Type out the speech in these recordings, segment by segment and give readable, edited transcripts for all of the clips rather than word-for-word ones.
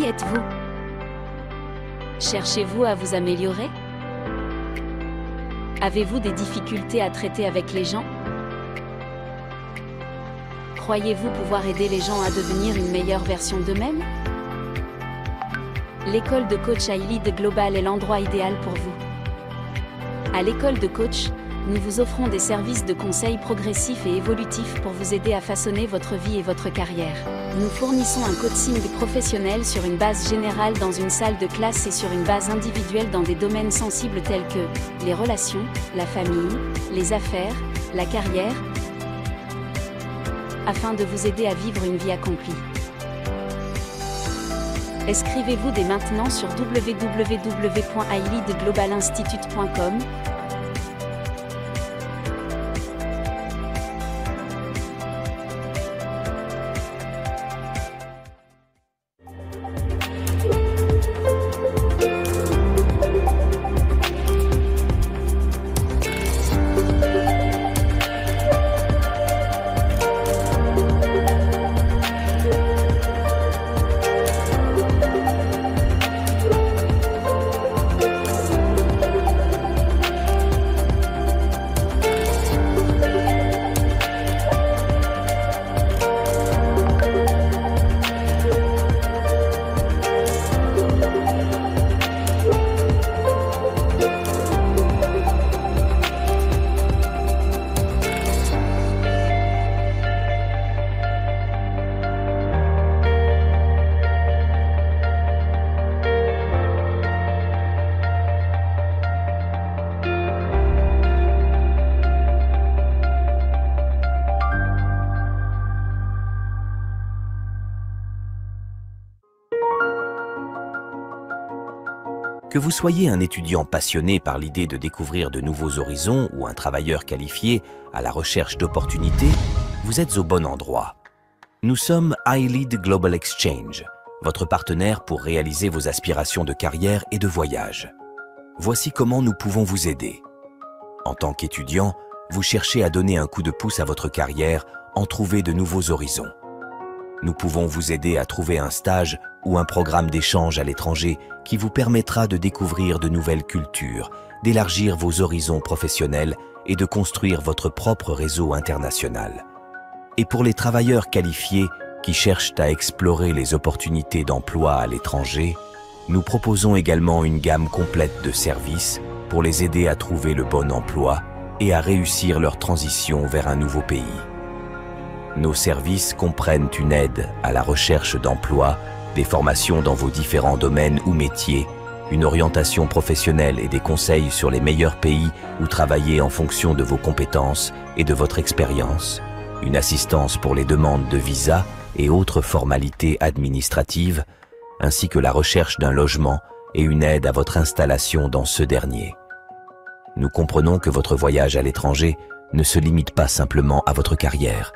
êtes-vous? Cherchez-vous à vous améliorer? Avez-vous des difficultés à traiter avec les gens? Croyez-vous pouvoir aider les gens à devenir une meilleure version d'eux-mêmes? L'école de coach iLead Global est l'endroit idéal pour vous. À l'école de coach, nous vous offrons des services de conseil progressifs et évolutifs pour vous aider à façonner votre vie et votre carrière. Nous fournissons un coaching professionnel sur une base générale dans une salle de classe et sur une base individuelle dans des domaines sensibles tels que les relations, la famille, les affaires, la carrière, afin de vous aider à vivre une vie accomplie. Inscrivez-vous dès maintenant sur www.ileadglobalinstitute.com. Que vous soyez un étudiant passionné par l'idée de découvrir de nouveaux horizons ou un travailleur qualifié à la recherche d'opportunités, vous êtes au bon endroit. Nous sommes iLead Global Exchange, votre partenaire pour réaliser vos aspirations de carrière et de voyage. Voici comment nous pouvons vous aider. En tant qu'étudiant, vous cherchez à donner un coup de pouce à votre carrière, en trouver de nouveaux horizons. Nous pouvons vous aider à trouver un stage ou un programme d'échange à l'étranger qui vous permettra de découvrir de nouvelles cultures, d'élargir vos horizons professionnels et de construire votre propre réseau international. Et pour les travailleurs qualifiés qui cherchent à explorer les opportunités d'emploi à l'étranger, nous proposons également une gamme complète de services pour les aider à trouver le bon emploi et à réussir leur transition vers un nouveau pays. Nos services comprennent une aide à la recherche d'emploi, des formations dans vos différents domaines ou métiers, une orientation professionnelle et des conseils sur les meilleurs pays où travailler en fonction de vos compétences et de votre expérience, une assistance pour les demandes de visa et autres formalités administratives, ainsi que la recherche d'un logement et une aide à votre installation dans ce dernier. Nous comprenons que votre voyage à l'étranger ne se limite pas simplement à votre carrière.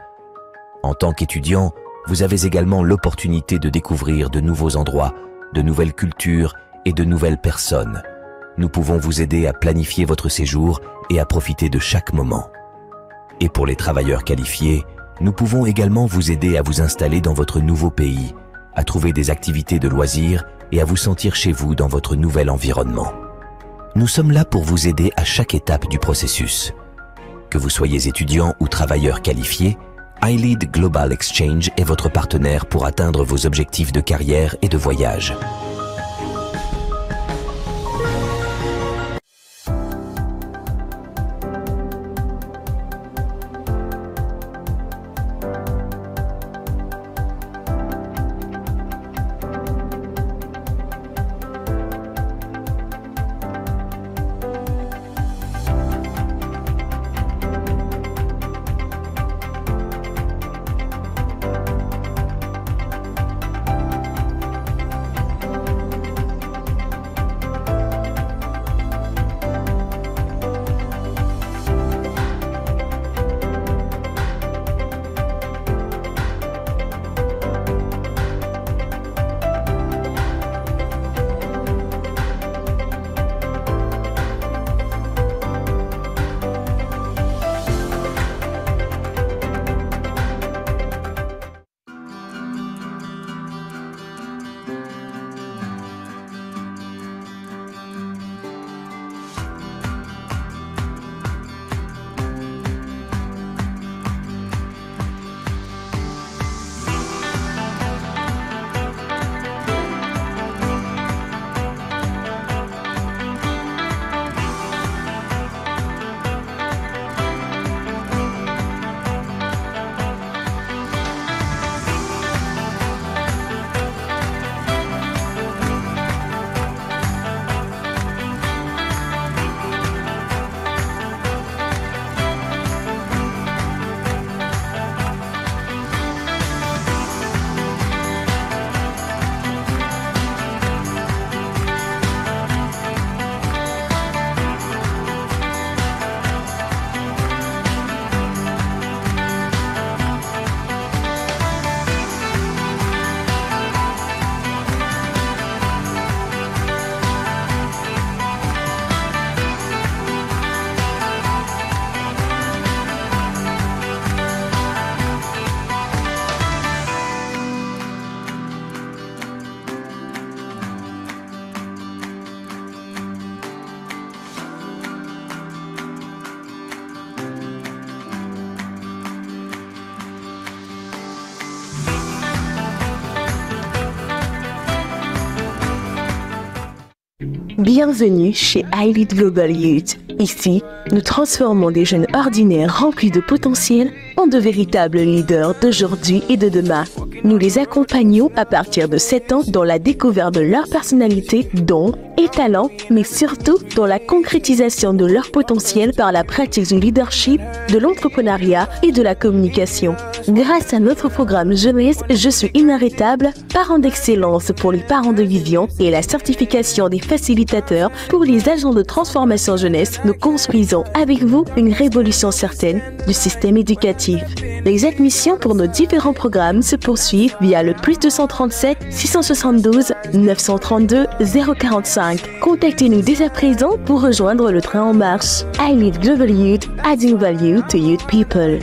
En tant qu'étudiant, vous avez également l'opportunité de découvrir de nouveaux endroits, de nouvelles cultures et de nouvelles personnes. Nous pouvons vous aider à planifier votre séjour et à profiter de chaque moment. Et pour les travailleurs qualifiés, nous pouvons également vous aider à vous installer dans votre nouveau pays, à trouver des activités de loisirs et à vous sentir chez vous dans votre nouvel environnement. Nous sommes là pour vous aider à chaque étape du processus. Que vous soyez étudiant ou travailleur qualifié, iLead Global Exchange est votre partenaire pour atteindre vos objectifs de carrière et de voyage. Bienvenue chez iLead Global Youth. Ici, nous transformons des jeunes ordinaires remplis de potentiel en de véritables leaders d'aujourd'hui et de demain. Nous les accompagnons à partir de 7 ans dans la découverte de leur personnalité, dons et talents, mais surtout dans la concrétisation de leur potentiel par la pratique du leadership, de l'entrepreneuriat et de la communication. Grâce à notre programme Jeunesse, Je suis inarrêtable, parent d'excellence pour les parents de vision et la certification des facilitateurs pour les agents de transformation jeunesse, nous construisons avec vous une révolution certaine du système éducatif. Les admissions pour nos différents programmes se poursuivent via le +237 672 932 045. Contactez-nous dès à présent pour rejoindre le train en marche. iLead Global Youth, adding value to youth people.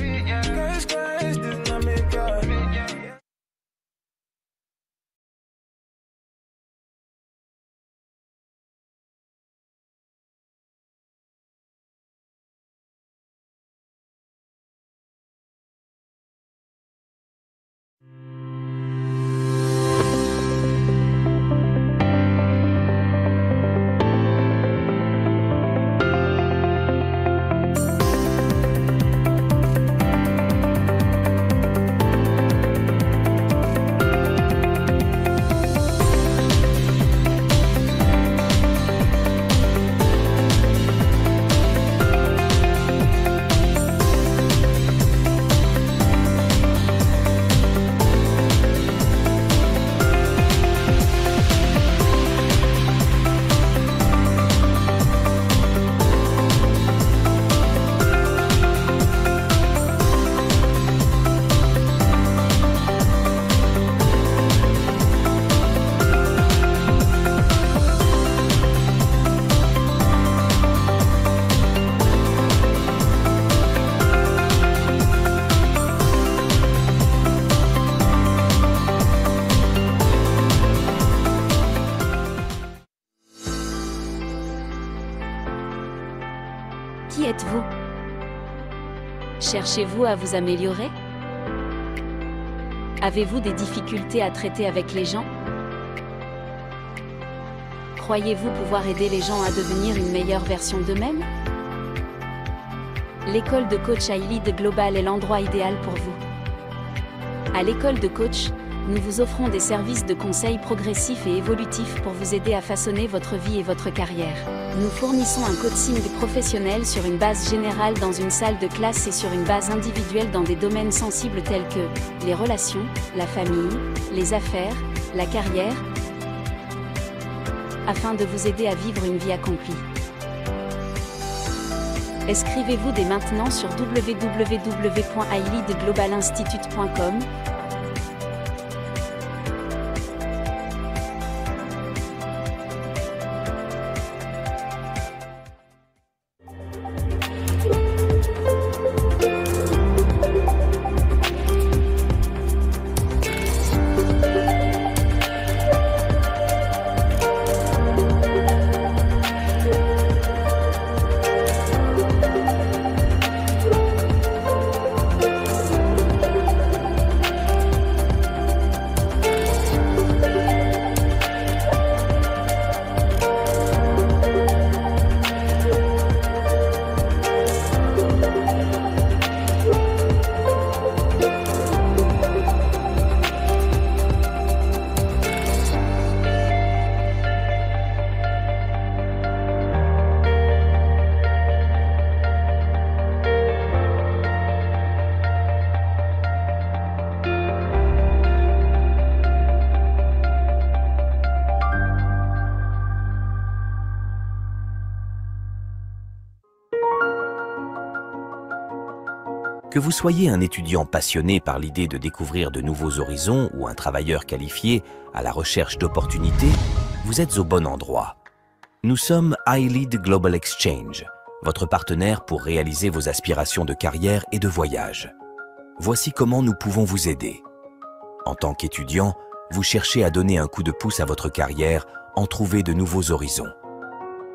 Qui êtes-vous? Cherchez-vous à vous améliorer? Avez-vous des difficultés à traiter avec les gens? Croyez-vous pouvoir aider les gens à devenir une meilleure version d'eux-mêmes? L'école de coach iLead Global est l'endroit idéal pour vous. À l'école de coach, nous vous offrons des services de conseil progressifs et évolutifs pour vous aider à façonner votre vie et votre carrière. Nous fournissons un coaching professionnel sur une base générale dans une salle de classe et sur une base individuelle dans des domaines sensibles tels que les relations, la famille, les affaires, la carrière, afin de vous aider à vivre une vie accomplie. Inscrivez-vous dès maintenant sur www.ileadglobalinstitute.com. Que vous soyez un étudiant passionné par l'idée de découvrir de nouveaux horizons ou un travailleur qualifié à la recherche d'opportunités, vous êtes au bon endroit. Nous sommes iLead Global Exchange, votre partenaire pour réaliser vos aspirations de carrière et de voyage. Voici comment nous pouvons vous aider. En tant qu'étudiant, vous cherchez à donner un coup de pouce à votre carrière, en trouver de nouveaux horizons.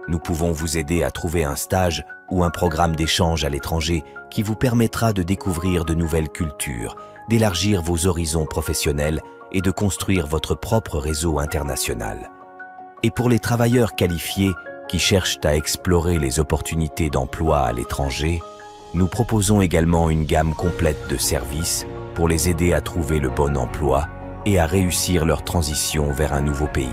Nous pouvons vous aider à trouver un stage ou un programme d'échange à l'étranger qui vous permettra de découvrir de nouvelles cultures, d'élargir vos horizons professionnels et de construire votre propre réseau international. Et pour les travailleurs qualifiés qui cherchent à explorer les opportunités d'emploi à l'étranger, nous proposons également une gamme complète de services pour les aider à trouver le bon emploi et à réussir leur transition vers un nouveau pays.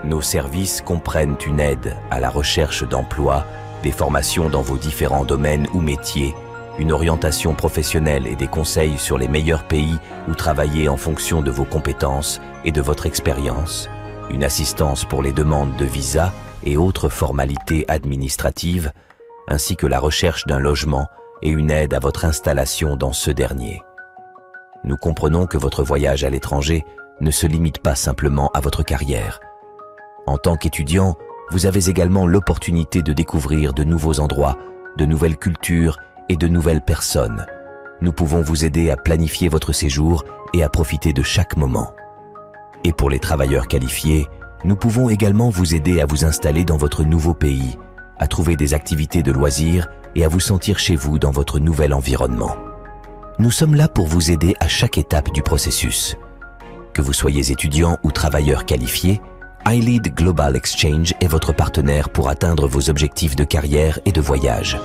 Nos services comprennent une aide à la recherche d'emploi, des formations dans vos différents domaines ou métiers, une orientation professionnelle et des conseils sur les meilleurs pays où travailler en fonction de vos compétences et de votre expérience, une assistance pour les demandes de visa et autres formalités administratives, ainsi que la recherche d'un logement et une aide à votre installation dans ce dernier. Nous comprenons que votre voyage à l'étranger ne se limite pas simplement à votre carrière. En tant qu'étudiant, vous avez également l'opportunité de découvrir de nouveaux endroits, de nouvelles cultures et de nouvelles personnes. Nous pouvons vous aider à planifier votre séjour et à profiter de chaque moment. Et pour les travailleurs qualifiés, nous pouvons également vous aider à vous installer dans votre nouveau pays, à trouver des activités de loisirs et à vous sentir chez vous dans votre nouvel environnement. Nous sommes là pour vous aider à chaque étape du processus. Que vous soyez étudiant ou travailleur qualifié, iLead Global Exchange est votre partenaire pour atteindre vos objectifs de carrière et de voyage.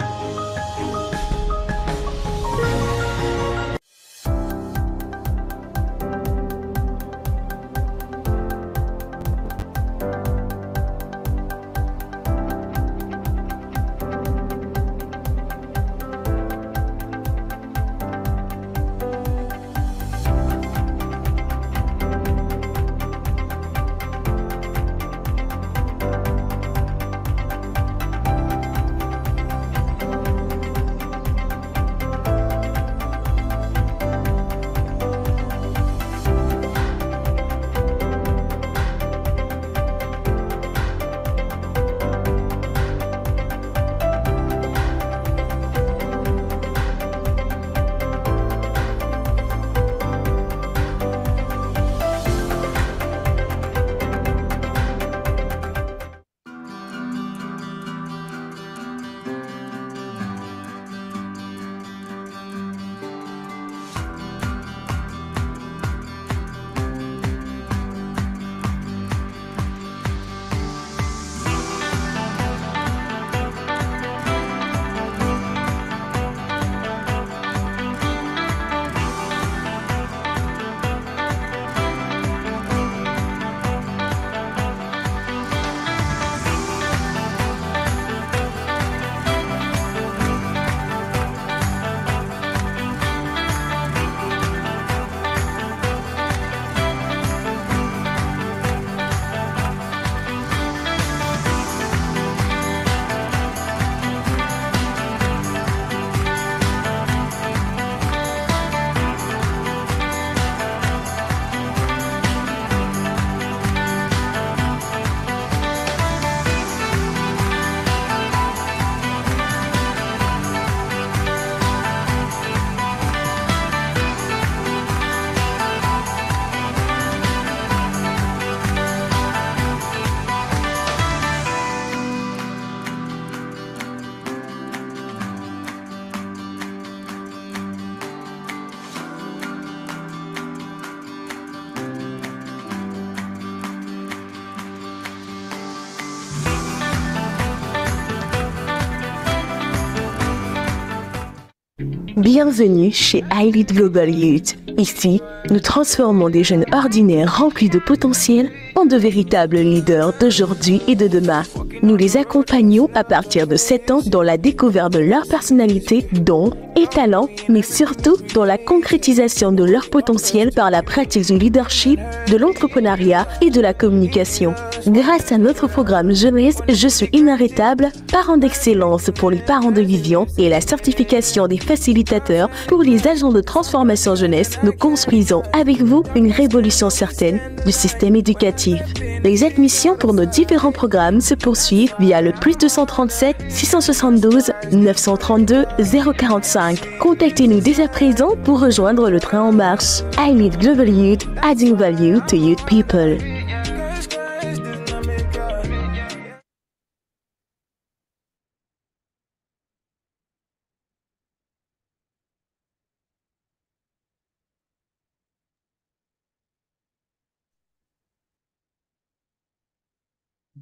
Bienvenue chez iLead Global Youth. Ici, nous transformons des jeunes ordinaires remplis de potentiel en de véritables leaders d'aujourd'hui et de demain. Nous les accompagnons à partir de 7 ans dans la découverte de leur personnalité, dons et talents, mais surtout dans la concrétisation de leur potentiel par la pratique du leadership, de l'entrepreneuriat et de la communication. Grâce à notre programme Jeunesse, Je suis inarrêtable, parent d'excellence pour les parents de Vivian et la certification des facilitateurs pour les agents de transformation jeunesse, nous construisons avec vous une révolution certaine du système éducatif. Les admissions pour nos différents programmes se poursuivent via le +237 672 932 045. Contactez-nous dès à présent pour rejoindre le train en marche. iLead Global Youth, adding value to youth people.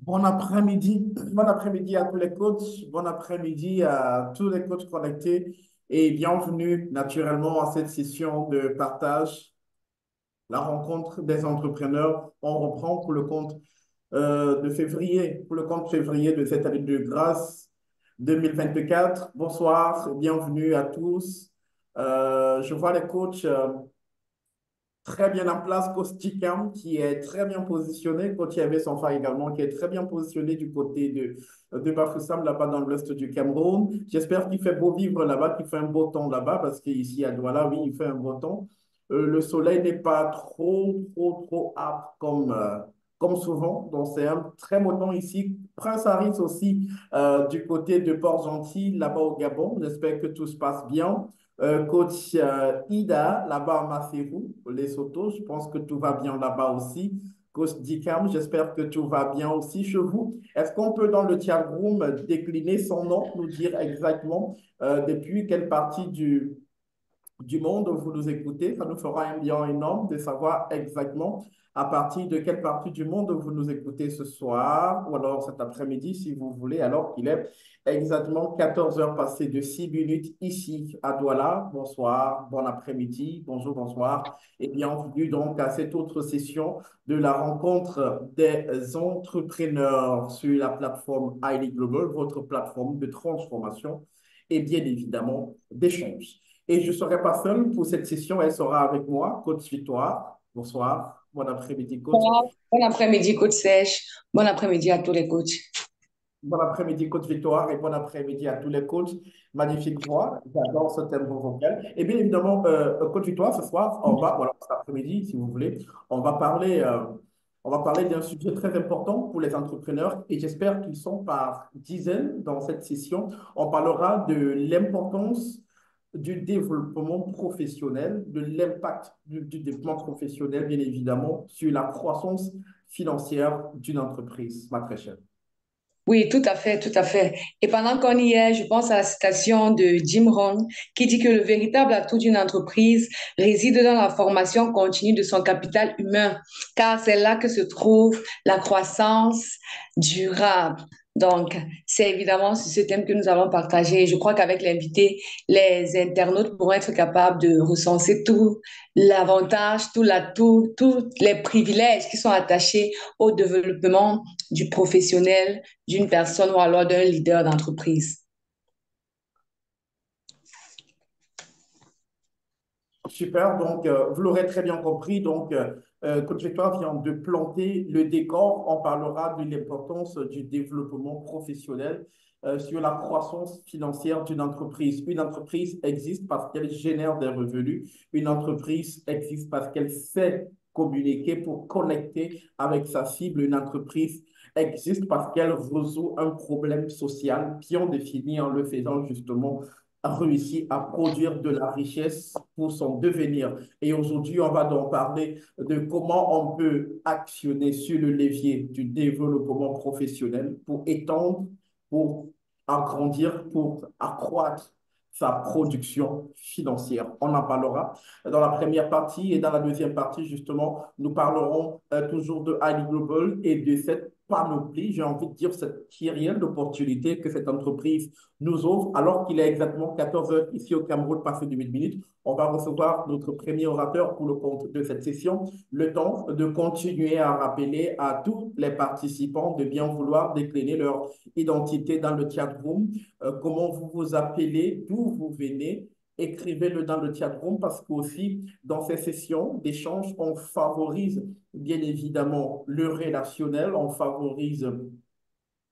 Bon après-midi à tous les coachs, bon après-midi à tous les coachs connectés et bienvenue naturellement à cette session de partage, la rencontre des entrepreneurs. On reprend pour le compte de février, pour le compte février de cette année de grâce 2024. Bonsoir, bienvenue à tous. Je vois les coachs très bien en place, coach Tikam, qui est très bien positionné, coach Yves Sonfa également, qui est très bien positionné du côté de Bafoussam, là-bas dans l'ouest du Cameroun. J'espère qu'il fait beau vivre là-bas, qu'il fait un beau temps là-bas, parce qu'ici à Douala, oui, il fait un beau temps. Le soleil n'est pas trop âpre comme souvent, donc c'est un très beau temps ici. Prince Harris aussi, du côté de Port-Gentil, là-bas au Gabon. J'espère que tout se passe bien. Coach Ida, là-bas à Maseru, Lesotho, je pense que tout va bien là-bas aussi. Coach Dikam, j'espère que tout va bien aussi chez vous. Est-ce qu'on peut dans le chat room décliner son nom, nous dire exactement depuis quelle partie du monde vous nous écoutez? Ça nous fera un bien énorme de savoir exactement à partir de quelle partie du monde vous nous écoutez ce soir ou alors cet après-midi si vous voulez, alors qu'il est exactement 14 heures passées de 6 minutes ici à Douala. Bonsoir, bon après-midi, bonjour, bonsoir et bienvenue donc à cette autre session de la rencontre des entrepreneurs sur la plateforme Highly Global, votre plateforme de transformation et bien évidemment d'échange. Et je ne serai pas seul pour cette session, elle sera avec moi, coach Victoire. Bonsoir, bon après-midi, coach. Bon après-midi, coach Sèche. Bon après-midi à tous les coachs. Bon après-midi, coach Victoire, et bon après-midi à tous les coachs. Magnifique voix, j'adore ce thème vocal. Et bien évidemment, coach Victoire, ce soir, voilà, cet après-midi, si vous voulez, on va parler, on va parler d'un sujet très important pour les entrepreneurs et j'espère qu'ils sont par dizaines dans cette session. On parlera de l'importance du développement professionnel, de l'impact du développement professionnel, bien évidemment, sur la croissance financière d'une entreprise, ma très chère. Oui, tout à fait, tout à fait. Et pendant qu'on y est, je pense à la citation de Jim Rohn qui dit que le véritable atout d'une entreprise réside dans la formation continue de son capital humain, car c'est là que se trouve la croissance durable. Donc, c'est évidemment sur ce thème que nous allons partager. Je crois qu'avec l'invité, les internautes pourront être capables de recenser tout l'avantage, tout l'atout, tous les privilèges qui sont attachés au développement du professionnel d'une personne ou alors d'un leader d'entreprise. Super, donc vous l'aurez très bien compris, donc Coach Victoire vient de planter le décor. On parlera de l'importance du développement professionnel sur la croissance financière d'une entreprise. Une entreprise existe parce qu'elle génère des revenus. Une entreprise existe parce qu'elle sait communiquer pour connecter avec sa cible. Une entreprise existe parce qu'elle résout un problème social bien défini en le faisant justement a réussi à produire de la richesse pour son devenir. Et aujourd'hui, on va donc parler de comment on peut actionner sur le levier du développement professionnel pour étendre, pour agrandir, pour accroître sa production financière. On en parlera dans la première partie et dans la deuxième partie, justement, nous parlerons toujours de Highly Global et de cette panoplie, j'ai envie de dire, cette kyrielle d'opportunités que cette entreprise nous offre, alors qu'il est exactement 14 heures ici au Cameroun, passé de 8 minutes. On va recevoir notre premier orateur pour le compte de cette session. Le temps de continuer à rappeler à tous les participants de bien vouloir décliner leur identité dans le chat room, comment vous vous appelez, d'où vous venez. Écrivez-le dans le chat room parce qu'aussi, dans ces sessions d'échange, on favorise bien évidemment le relationnel, on favorise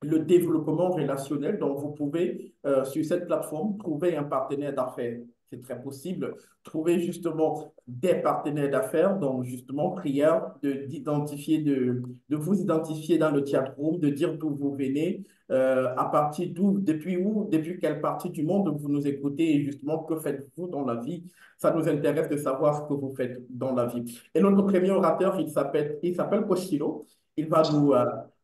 le développement relationnel. Donc, vous pouvez, sur cette plateforme, trouver un partenaire d'affaires. C'est très possible. Trouver justement des partenaires d'affaires. Donc, justement, prière d'identifier, de vous identifier dans le chat room, de dire d'où vous venez, à partir d'où, depuis quelle partie du monde vous nous écoutez et justement, que faites-vous dans la vie. Ça nous intéresse de savoir ce que vous faites dans la vie. Et notre premier orateur, il s'appelle Koshiro. Il va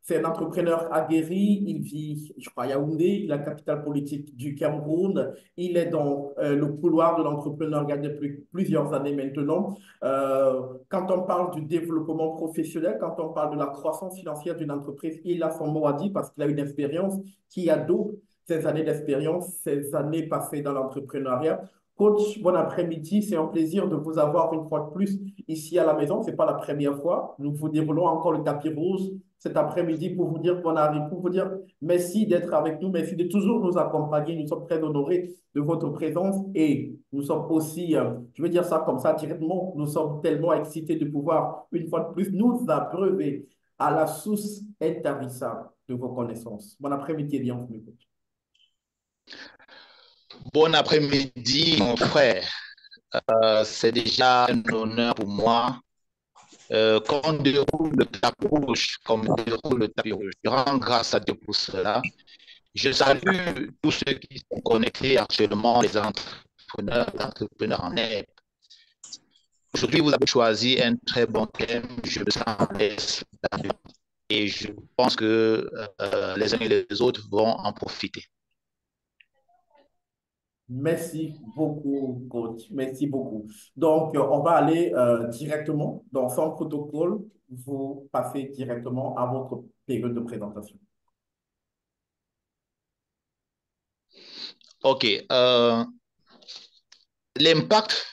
C'est un entrepreneur aguerri, il vit, je crois, à Yaoundé, la capitale politique du Cameroun. Il est dans le couloir de l'entrepreneuriat depuis plusieurs années maintenant. Quand on parle du développement professionnel, quand on parle de la croissance financière d'une entreprise, il a son mot à dire parce qu'il a une expérience qui adoube ces années d'expérience, ces années passées dans l'entrepreneuriat. Coach, bon après-midi. C'est un plaisir de vous avoir une fois de plus ici à la maison. Ce n'est pas la première fois. Nous vous déroulons encore le tapis rouge cet après-midi pour vous dire qu'on arrive, pour vous dire merci d'être avec nous, merci de toujours nous accompagner. Nous sommes très honorés de votre présence et nous sommes aussi, je vais dire ça comme ça directement, nous sommes tellement excités de pouvoir, une fois de plus, nous abreuver à la source intarissable de vos connaissances. Bon après-midi et bienvenue. Bon après-midi, mon frère. C'est déjà un honneur pour moi qu'on déroule le tapis rouge, comme on déroule le tapis rouge. Je rends grâce à Dieu pour cela. Je salue tous ceux qui sont connectés actuellement, les entrepreneurs en aide. Aujourd'hui, vous avez choisi un très bon thème. Je me sens à l'aise et je pense que les uns et les autres vont en profiter. Merci beaucoup, coach. Merci beaucoup. Donc, on va aller directement dans son protocole. Vous passez directement à votre période de présentation. OK. L'impact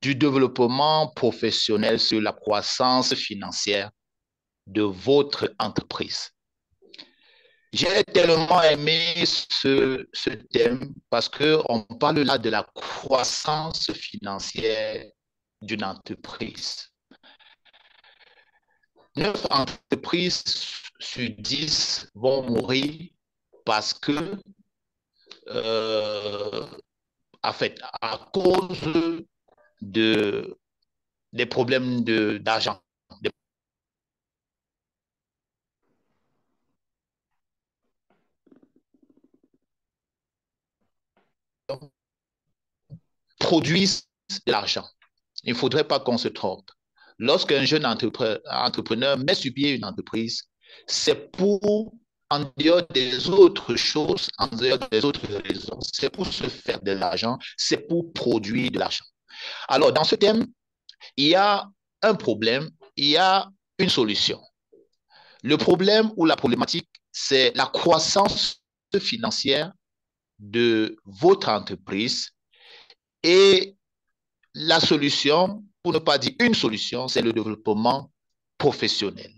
du développement professionnel sur la croissance financière de votre entreprise. J'ai tellement aimé ce thème parce qu'on parle là de la croissance financière d'une entreprise. 9 entreprises sur 10 vont mourir parce que, en fait, à cause des problèmes d'argent. Produisent de l'argent. Il ne faudrait pas qu'on se trompe. Lorsqu'un jeune entrepreneur met sur pied une entreprise, c'est pour, en dehors des autres choses, en dehors des autres raisons, c'est pour se faire de l'argent, c'est pour produire de l'argent. Alors, dans ce thème, il y a un problème, il y a une solution. Le problème ou la problématique, c'est la croissance financière de votre entreprise. Et la solution, pour ne pas dire une solution, c'est le développement professionnel.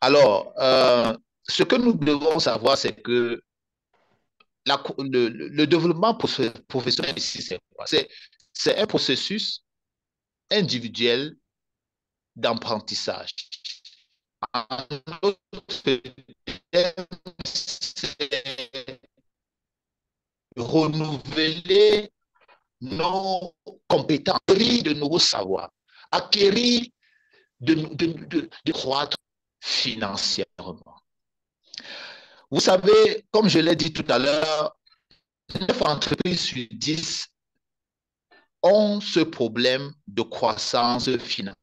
Alors, ce que nous devons savoir, c'est que le développement professionnel ici, c'est quoi? C'est un processus individuel d'apprentissage. En autre terme, c'est renouveler nos compétences, acquérir de nouveaux savoirs, acquérir de croître financièrement. Vous savez, comme je l'ai dit tout à l'heure, 9 entreprises sur 10 ont ce problème de croissance financière.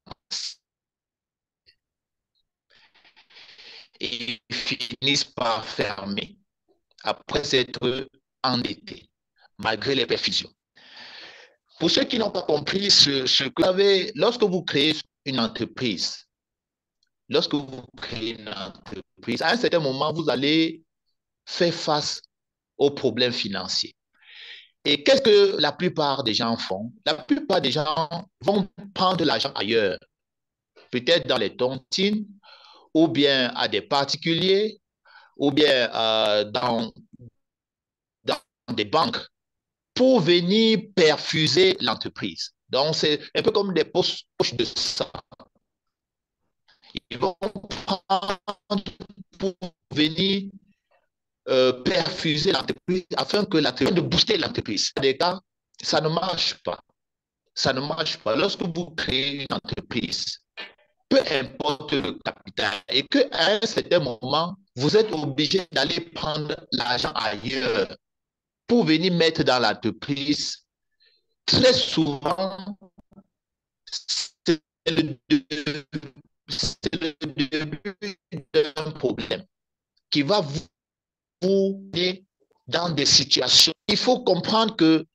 Et finissent par fermer après s'être endettés, malgré les perfusions. Pour ceux qui n'ont pas compris ce que vous avez, lorsque vous créez une entreprise, à un certain moment, vous allez faire face aux problèmes financiers. Et qu'est-ce que la plupart des gens font? La plupart des gens vont prendre l'argent ailleurs, peut-être dans les tontines, ou bien à des particuliers, ou bien dans des banques, pour venir perfuser l'entreprise. Donc, c'est un peu comme des poches de sang. Ils vont prendre pour venir perfuser l'entreprise afin que l'entreprise, de booster l'entreprise. Dans des cas, ça ne marche pas. Ça ne marche pas. Lorsque vous créez une entreprise, peu importe le capital, et qu'à un certain moment, vous êtes obligé d'aller prendre l'argent ailleurs pour venir mettre dans l'entreprise, très souvent, c'est le début d'un qui va vous mettre dans des situations. Il faut comprendre que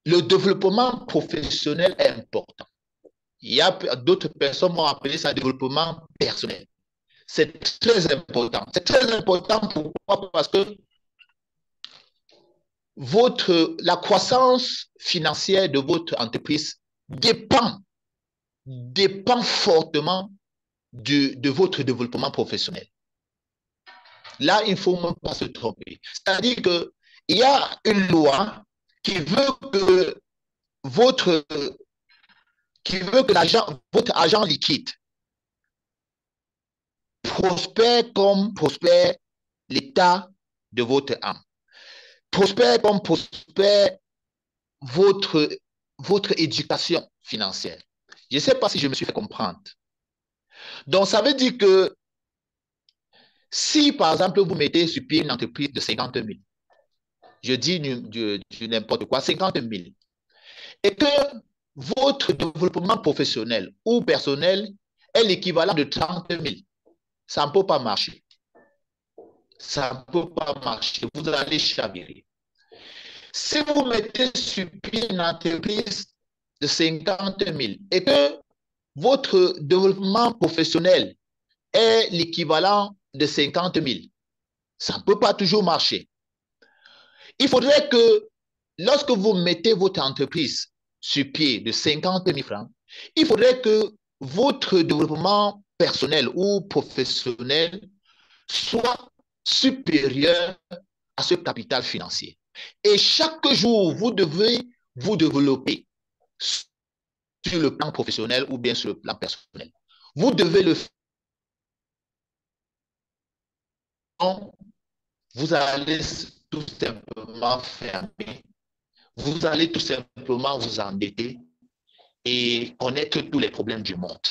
le développement professionnel est important. Il y a d'autres personnes vont appeler ça développement personnel. C'est très important. C'est très important pourquoi? Parce que la croissance financière de votre entreprise dépend fortement de votre développement professionnel. Là, il ne faut même pas se tromper. C'est-à-dire qu'il y a une loi qui veut que votre argent liquide prospère comme prospère l'état de votre âme. Prospère comme prospère votre éducation financière. Je ne sais pas si je me suis fait comprendre. Donc, ça veut dire que si, par exemple, vous mettez sur pied une entreprise de 50 000, je dis n'importe quoi, 50 000, et que votre développement professionnel ou personnel est l'équivalent de 30 000, ça ne peut pas marcher. Ça ne peut pas marcher. Vous allez chavirer. Si vous mettez sur pied une entreprise de 50 000 et que votre développement professionnel est l'équivalent de 50 000, ça ne peut pas toujours marcher. Il faudrait que lorsque vous mettez votre entreprise sur pied de 50 000 francs, il faudrait que votre développement personnel ou professionnel soit supérieur à ce capital financier. Et chaque jour, vous devez vous développer sur le plan professionnel ou bien sur le plan personnel. Vous devez le faire. Vous allez tout simplement fermer. Vous allez tout simplement vous endetter et connaître tous les problèmes du monde.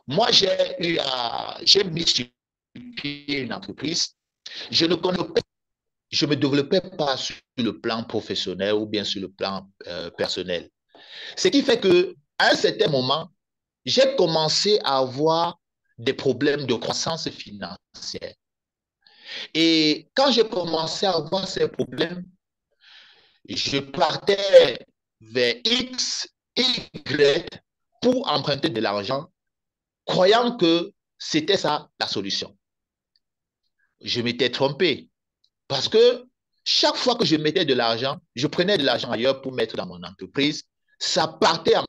Moi, j'ai mis sur pied une entreprise. Je me développais pas sur le plan professionnel ou bien sur le plan personnel. Ce qui fait que à un certain moment, j'ai commencé à avoir des problèmes de croissance financière. Et quand j'ai commencé à avoir ces problèmes, je partais vers X, Y pour emprunter de l'argent, croyant que c'était ça la solution. Je m'étais trompé parce que chaque fois que je mettais de l'argent, je prenais de l'argent ailleurs pour mettre dans mon entreprise, ça partait en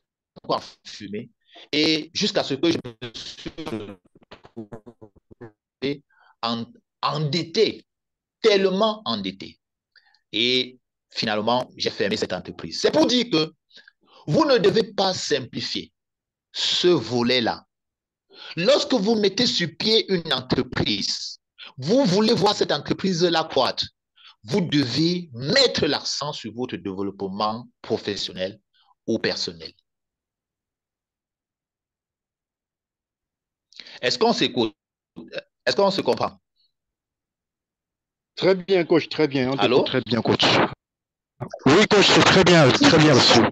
fumée et jusqu'à ce que je me suis endetté, tellement endetté. Et finalement, j'ai fermé cette entreprise. C'est pour dire que vous ne devez pas simplifier ce volet-là. Lorsque vous mettez sur pied une entreprise, vous voulez voir cette entreprise-là croître, vous devez mettre l'accent sur votre développement professionnel ou personnel. Est-ce qu'on s'écoute? Est-ce qu'on se comprend? Très bien, coach, très bien. Allô? Très bien, coach. Oui, coach, c'est très bien, monsieur.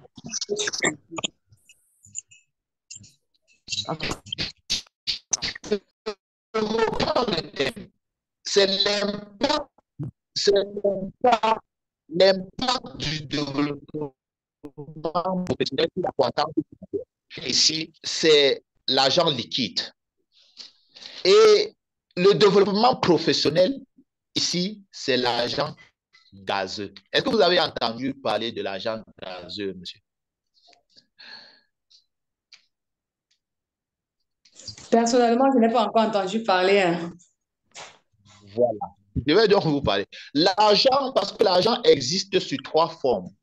C'est l'impact du développement professionnel sur la croissance. Ici, c'est l'argent liquide. Et le développement professionnel, ici, c'est l'argent gazeux. Est-ce que vous avez entendu parler de l'argent gazeux, monsieur? Personnellement, je n'ai pas encore entendu parler. Voilà. Je vais donc vous parler. L'argent, parce que l'argent existe sous trois formes,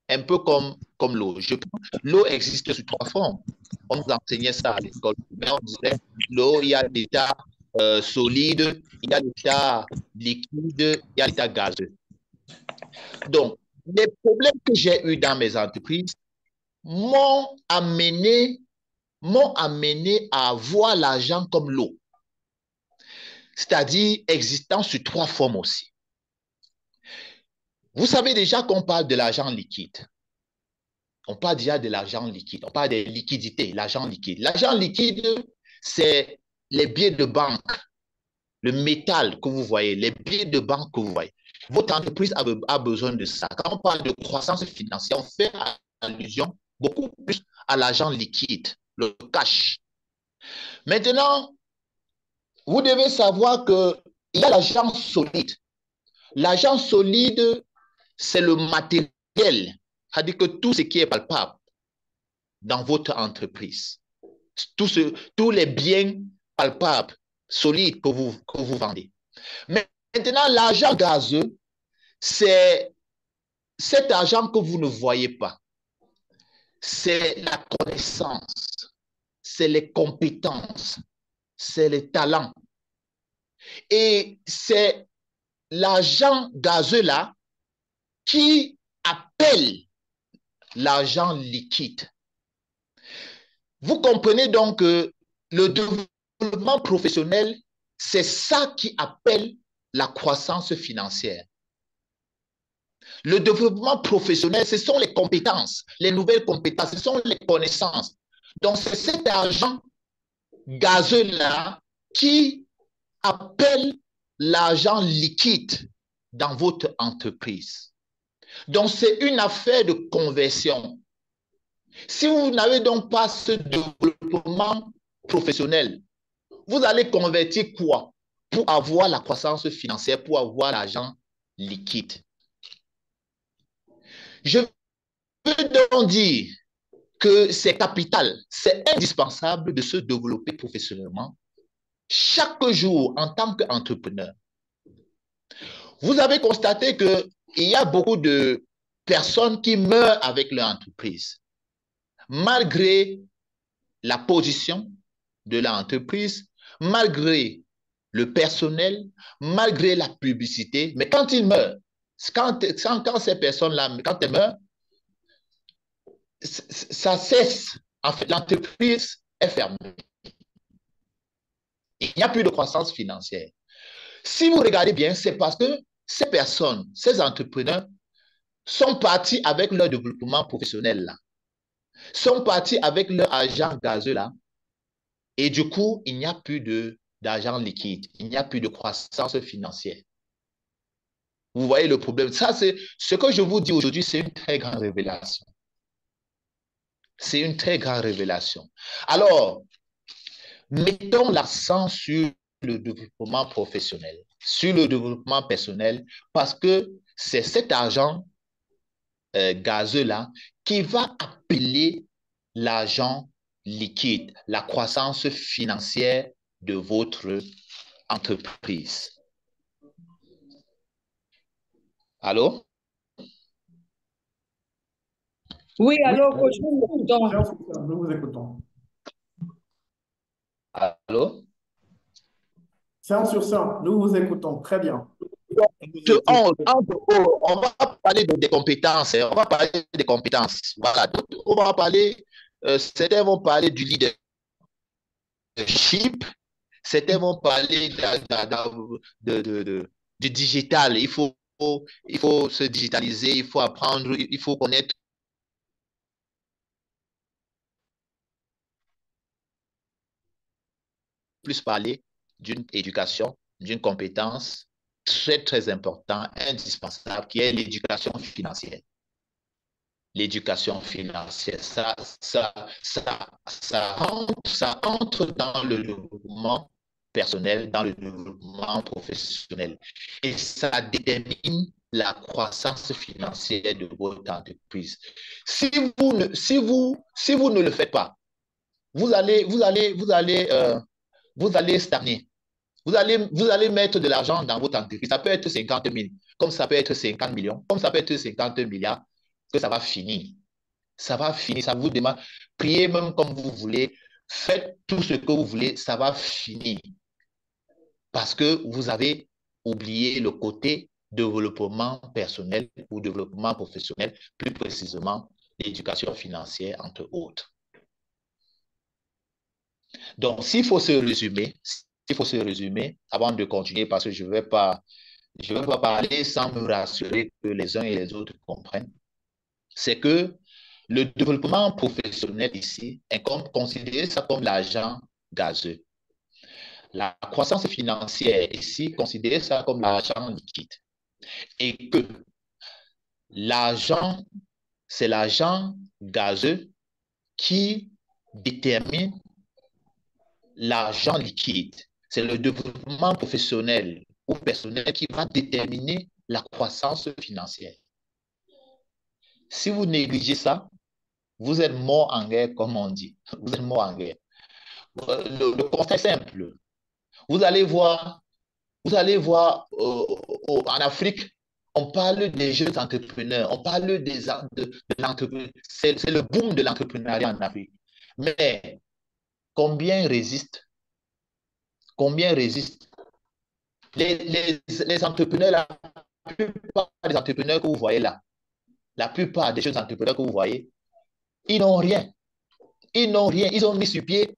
un peu comme l'eau. L'eau existe sous trois formes. On nous enseignait ça à l'école. On disait l'eau, il y a l'état solide, il y a l'état liquide, il y a l'état gazeux. Donc, les problèmes que j'ai eus dans mes entreprises m'ont amené à voir l'argent comme l'eau, c'est-à-dire existant sous trois formes aussi. Vous savez déjà qu'on parle de l'argent liquide. On parle déjà de l'argent liquide. On parle des liquidités, l'argent liquide. L'argent liquide, c'est les billets de banque. le métal que vous voyez, les billets de banque que vous voyez. Votre entreprise a besoin de ça. Quand on parle de croissance financière, on fait allusion beaucoup plus à l'argent liquide, le cash. Maintenant, vous devez savoir qu'il y a l'argent solide. L'argent solide, c'est le matériel, c'est-à-dire que tout ce qui est palpable dans votre entreprise, tous les biens palpables, solides que vous vendez. Mais maintenant, l'argent gazeux, c'est cet argent que vous ne voyez pas. C'est la connaissance, c'est les compétences, c'est les talents. Et c'est l'argent gazeux là qui appelle l'argent liquide. Vous comprenez donc que le développement professionnel, c'est ça qui appelle la croissance financière. Le développement professionnel, ce sont les compétences, les nouvelles compétences, ce sont les connaissances. Donc, c'est cet argent gazeux-là qui appelle l'argent liquide dans votre entreprise. Donc, c'est une affaire de conversion. Si vous n'avez donc pas ce développement professionnel, vous allez convertir quoi pour avoir la croissance financière, pour avoir l'argent liquide? Je veux donc dire que c'est capital, c'est indispensable de se développer professionnellement chaque jour en tant qu'entrepreneur. Vous avez constaté qu'il y a beaucoup de personnes qui meurent avec leur entreprise, malgré la position de l'entreprise, malgré le personnel, malgré la publicité. Mais quand ils meurent, quand ces personnes-là, quand elles meurent, ça cesse. En fait, l'entreprise est fermée. Il n'y a plus de croissance financière. Si vous regardez bien, c'est parce que ces personnes, ces entrepreneurs, sont partis avec leur développement professionnel là, sont partis avec leur argent gazeux là, et du coup, il n'y a plus d'argent liquide, il n'y a plus de croissance financière. Vous voyez le problème. Ça, c'est ce que je vous dis aujourd'hui, c'est une très grande révélation. C'est une très grande révélation. Alors, mettons l'accent sur le développement professionnel, sur le développement personnel, parce que c'est cet argent gazeux-là qui va appeler l'argent liquide, la croissance financière de votre entreprise. Allô? Oui, alors, coach, nous vous écoutons. Nous vous écoutons. Allô? Séance sur ça, nous vous écoutons. Très bien. On va parler des compétences. On va parler des compétences. Voilà. On va parler, certains vont parler du leadership, certains vont parler du digital. Il faut se digitaliser, il faut apprendre, il faut connaître. Plus parler d'une éducation, d'une compétence très, très importante, indispensable, qui est l'éducation financière. L'éducation financière, ça entre dans le développement personnel, dans le développement professionnel. Et ça détermine la croissance financière de votre entreprise. Si vous ne le faites pas, vous allez stagner. Vous allez mettre de l'argent dans votre entreprise. Ça peut être 50 000, comme ça peut être 50 millions, comme ça peut être 50 milliards, que ça va finir. Ça va finir. Ça vous demande, priez même comme vous voulez, faites tout ce que vous voulez, ça va finir. Parce que vous avez oublié le côté développement personnel ou développement professionnel, plus précisément l'éducation financière, entre autres. Donc, s'il faut se résumer, avant de continuer, parce que je ne vais pas parler sans me rassurer que les uns et les autres comprennent, c'est que le développement professionnel ici est considéré ça comme l'argent gazeux. La croissance financière, ici, considérez ça comme l'argent liquide. Et que l'argent, c'est l'argent gazeux qui détermine l'argent liquide. C'est le développement professionnel ou personnel qui va déterminer la croissance financière. Si vous négligez ça, vous êtes mort en guerre, comme on dit. Vous êtes mort en guerre. Le constat est simple. Vous allez voir en Afrique, on parle des jeunes entrepreneurs, on parle de l'entrepreneur. C'est le boom de l'entrepreneuriat en Afrique. Mais combien résistent? Combien résistent? Les entrepreneurs, la plupart des entrepreneurs que vous voyez là, la plupart des jeunes entrepreneurs que vous voyez, ils n'ont rien. Ils n'ont rien. Ils ont mis sur pied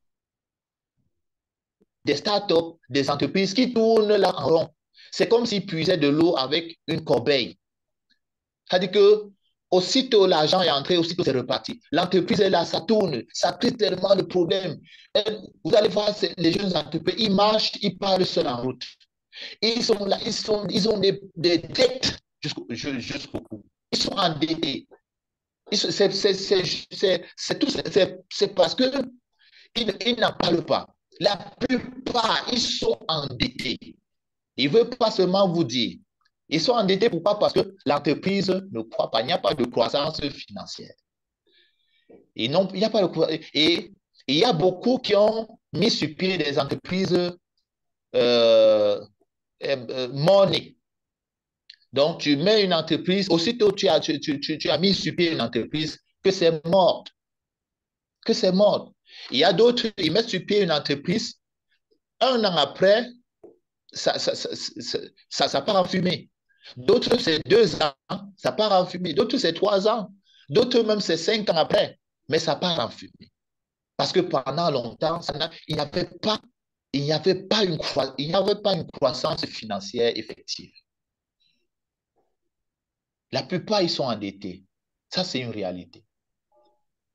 des startups, des entreprises qui tournent là en rond. C'est comme s'ils puisaient de l'eau avec une corbeille. C'est-à-dire que aussitôt l'argent est entré, aussitôt c'est reparti. L'entreprise est là, ça tourne, ça crée tellement de problèmes. Et vous allez voir, les jeunes entreprises, ils marchent, ils parlent seuls en route. Ils sont là, ils ont des dettes jusqu'au bout. Ils sont endettés. C'est parce qu'ils n'en parlent pas. La plupart, ils sont endettés. Ils ne veulent pas seulement vous dire. Ils sont endettés pourquoi? Parce que l'entreprise ne croit pas. Il n'y a pas de croissance financière. Et non, il n'y a pas de, et il y a beaucoup qui ont mis sur pied des entreprises monnaie. Donc, tu mets une entreprise, aussitôt tu as mis sur pied une entreprise, que c'est mort. Que c'est mort. Il y a d'autres, ils mettent sur pied une entreprise, un an après, ça part en fumée. D'autres, c'est 2 ans, ça part en fumée. D'autres, c'est 3 ans. D'autres, même, c'est 5 ans après, mais ça part en fumée. Parce que pendant longtemps, il n'y avait pas une croissance financière effective. La plupart, ils sont endettés. Ça, c'est une réalité.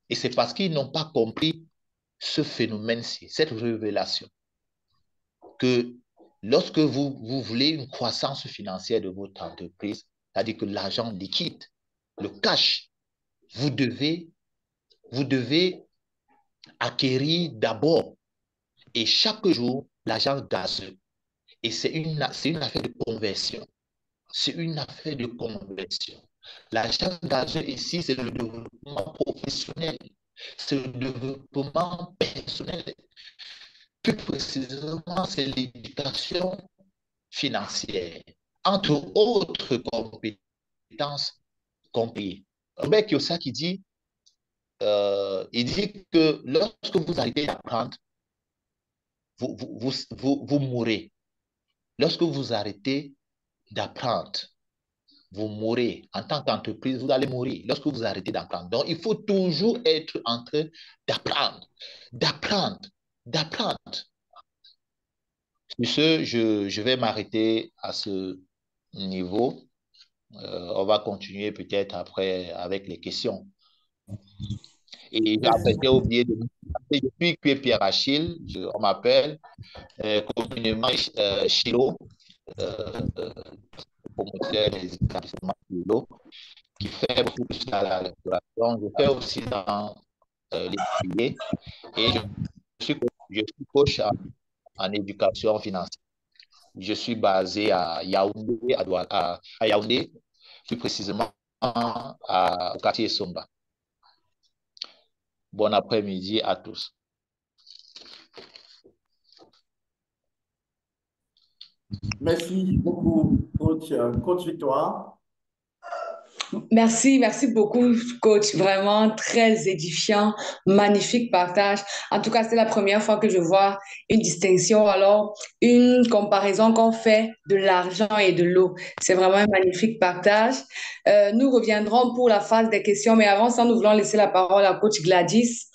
Et c'est parce qu'ils n'ont pas compris ce phénomène-ci, cette révélation, que lorsque vous voulez une croissance financière de votre entreprise, c'est-à-dire que l'argent liquide, le cash, vous devez acquérir d'abord et chaque jour l'argent gazeux. Et c'est une affaire de conversion. C'est une affaire de conversion. L'argent gazeux ici, c'est le développement professionnel, c'est le développement personnel. Plus précisément, c'est l'éducation financière, entre autres compétences comprises. Robert Kiyosaki dit, il dit que lorsque vous arrêtez d'apprendre, vous mourrez. Lorsque vous arrêtez d'apprendre, vous mourrez. En tant qu'entreprise, vous allez mourir lorsque vous arrêtez d'apprendre. Donc, il faut toujours être en train d'apprendre, d'apprendre, d'apprendre. Sur ce, je vais m'arrêter à ce niveau. On va continuer peut-être après avec les questions. Et j'ai oublié de me présenter. Je suis Pierre Achille, on m'appelle communément Chilo, promoteur des établissements Chilo, qui fait beaucoup plus dans la restauration. Je fais aussi dans les filiers et je suis coach en éducation financière. Je suis basé à Yaoundé, à Yaoundé, plus précisément au quartier Somba. Bon après-midi à tous. Merci beaucoup, coach Victoire. Merci beaucoup, coach. Vraiment très édifiant, magnifique partage. En tout cas, c'est la première fois que je vois une distinction, alors une comparaison qu'on fait de l'argent et de l'eau. C'est vraiment un magnifique partage. Nous reviendrons pour la phase des questions, mais avant ça, nous voulons laisser la parole à coach Gladys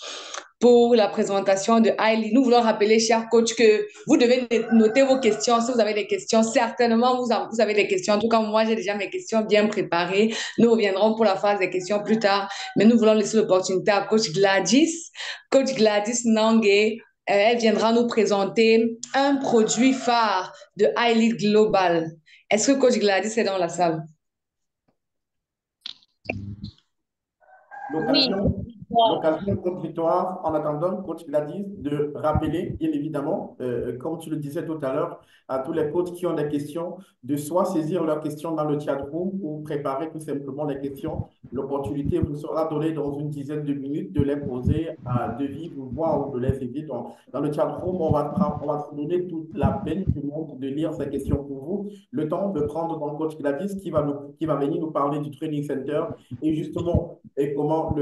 pour la présentation de Hailey. Nous voulons rappeler, chers coachs, que vous devez noter vos questions. Si vous avez des questions, certainement, vous avez des questions. En tout cas, moi, j'ai déjà mes questions bien préparées. Nous reviendrons pour la phase des questions plus tard, mais nous voulons laisser l'opportunité à coach Gladys Nangue Elle viendra nous présenter un produit phare de iLead Global. Est-ce que Coach Gladys est dans la salle? Oui. L'occasion, Coach Victoire, en attendant, Coach Gladys, de rappeler, bien évidemment, comme tu le disais tout à l'heure, à tous les coachs qui ont des questions, de soit saisir leurs questions dans le chat room ou préparer tout simplement les questions. L'opportunité vous sera donnée dans une dizaine de minutes de les poser de vive voix ou de les éviter. Donc, dans le chat room, on va se donner toute la peine du monde de lire ces questions pour vous. Le temps de prendre dans le Coach Gladys qui va venir nous parler du Training Center et justement, et comment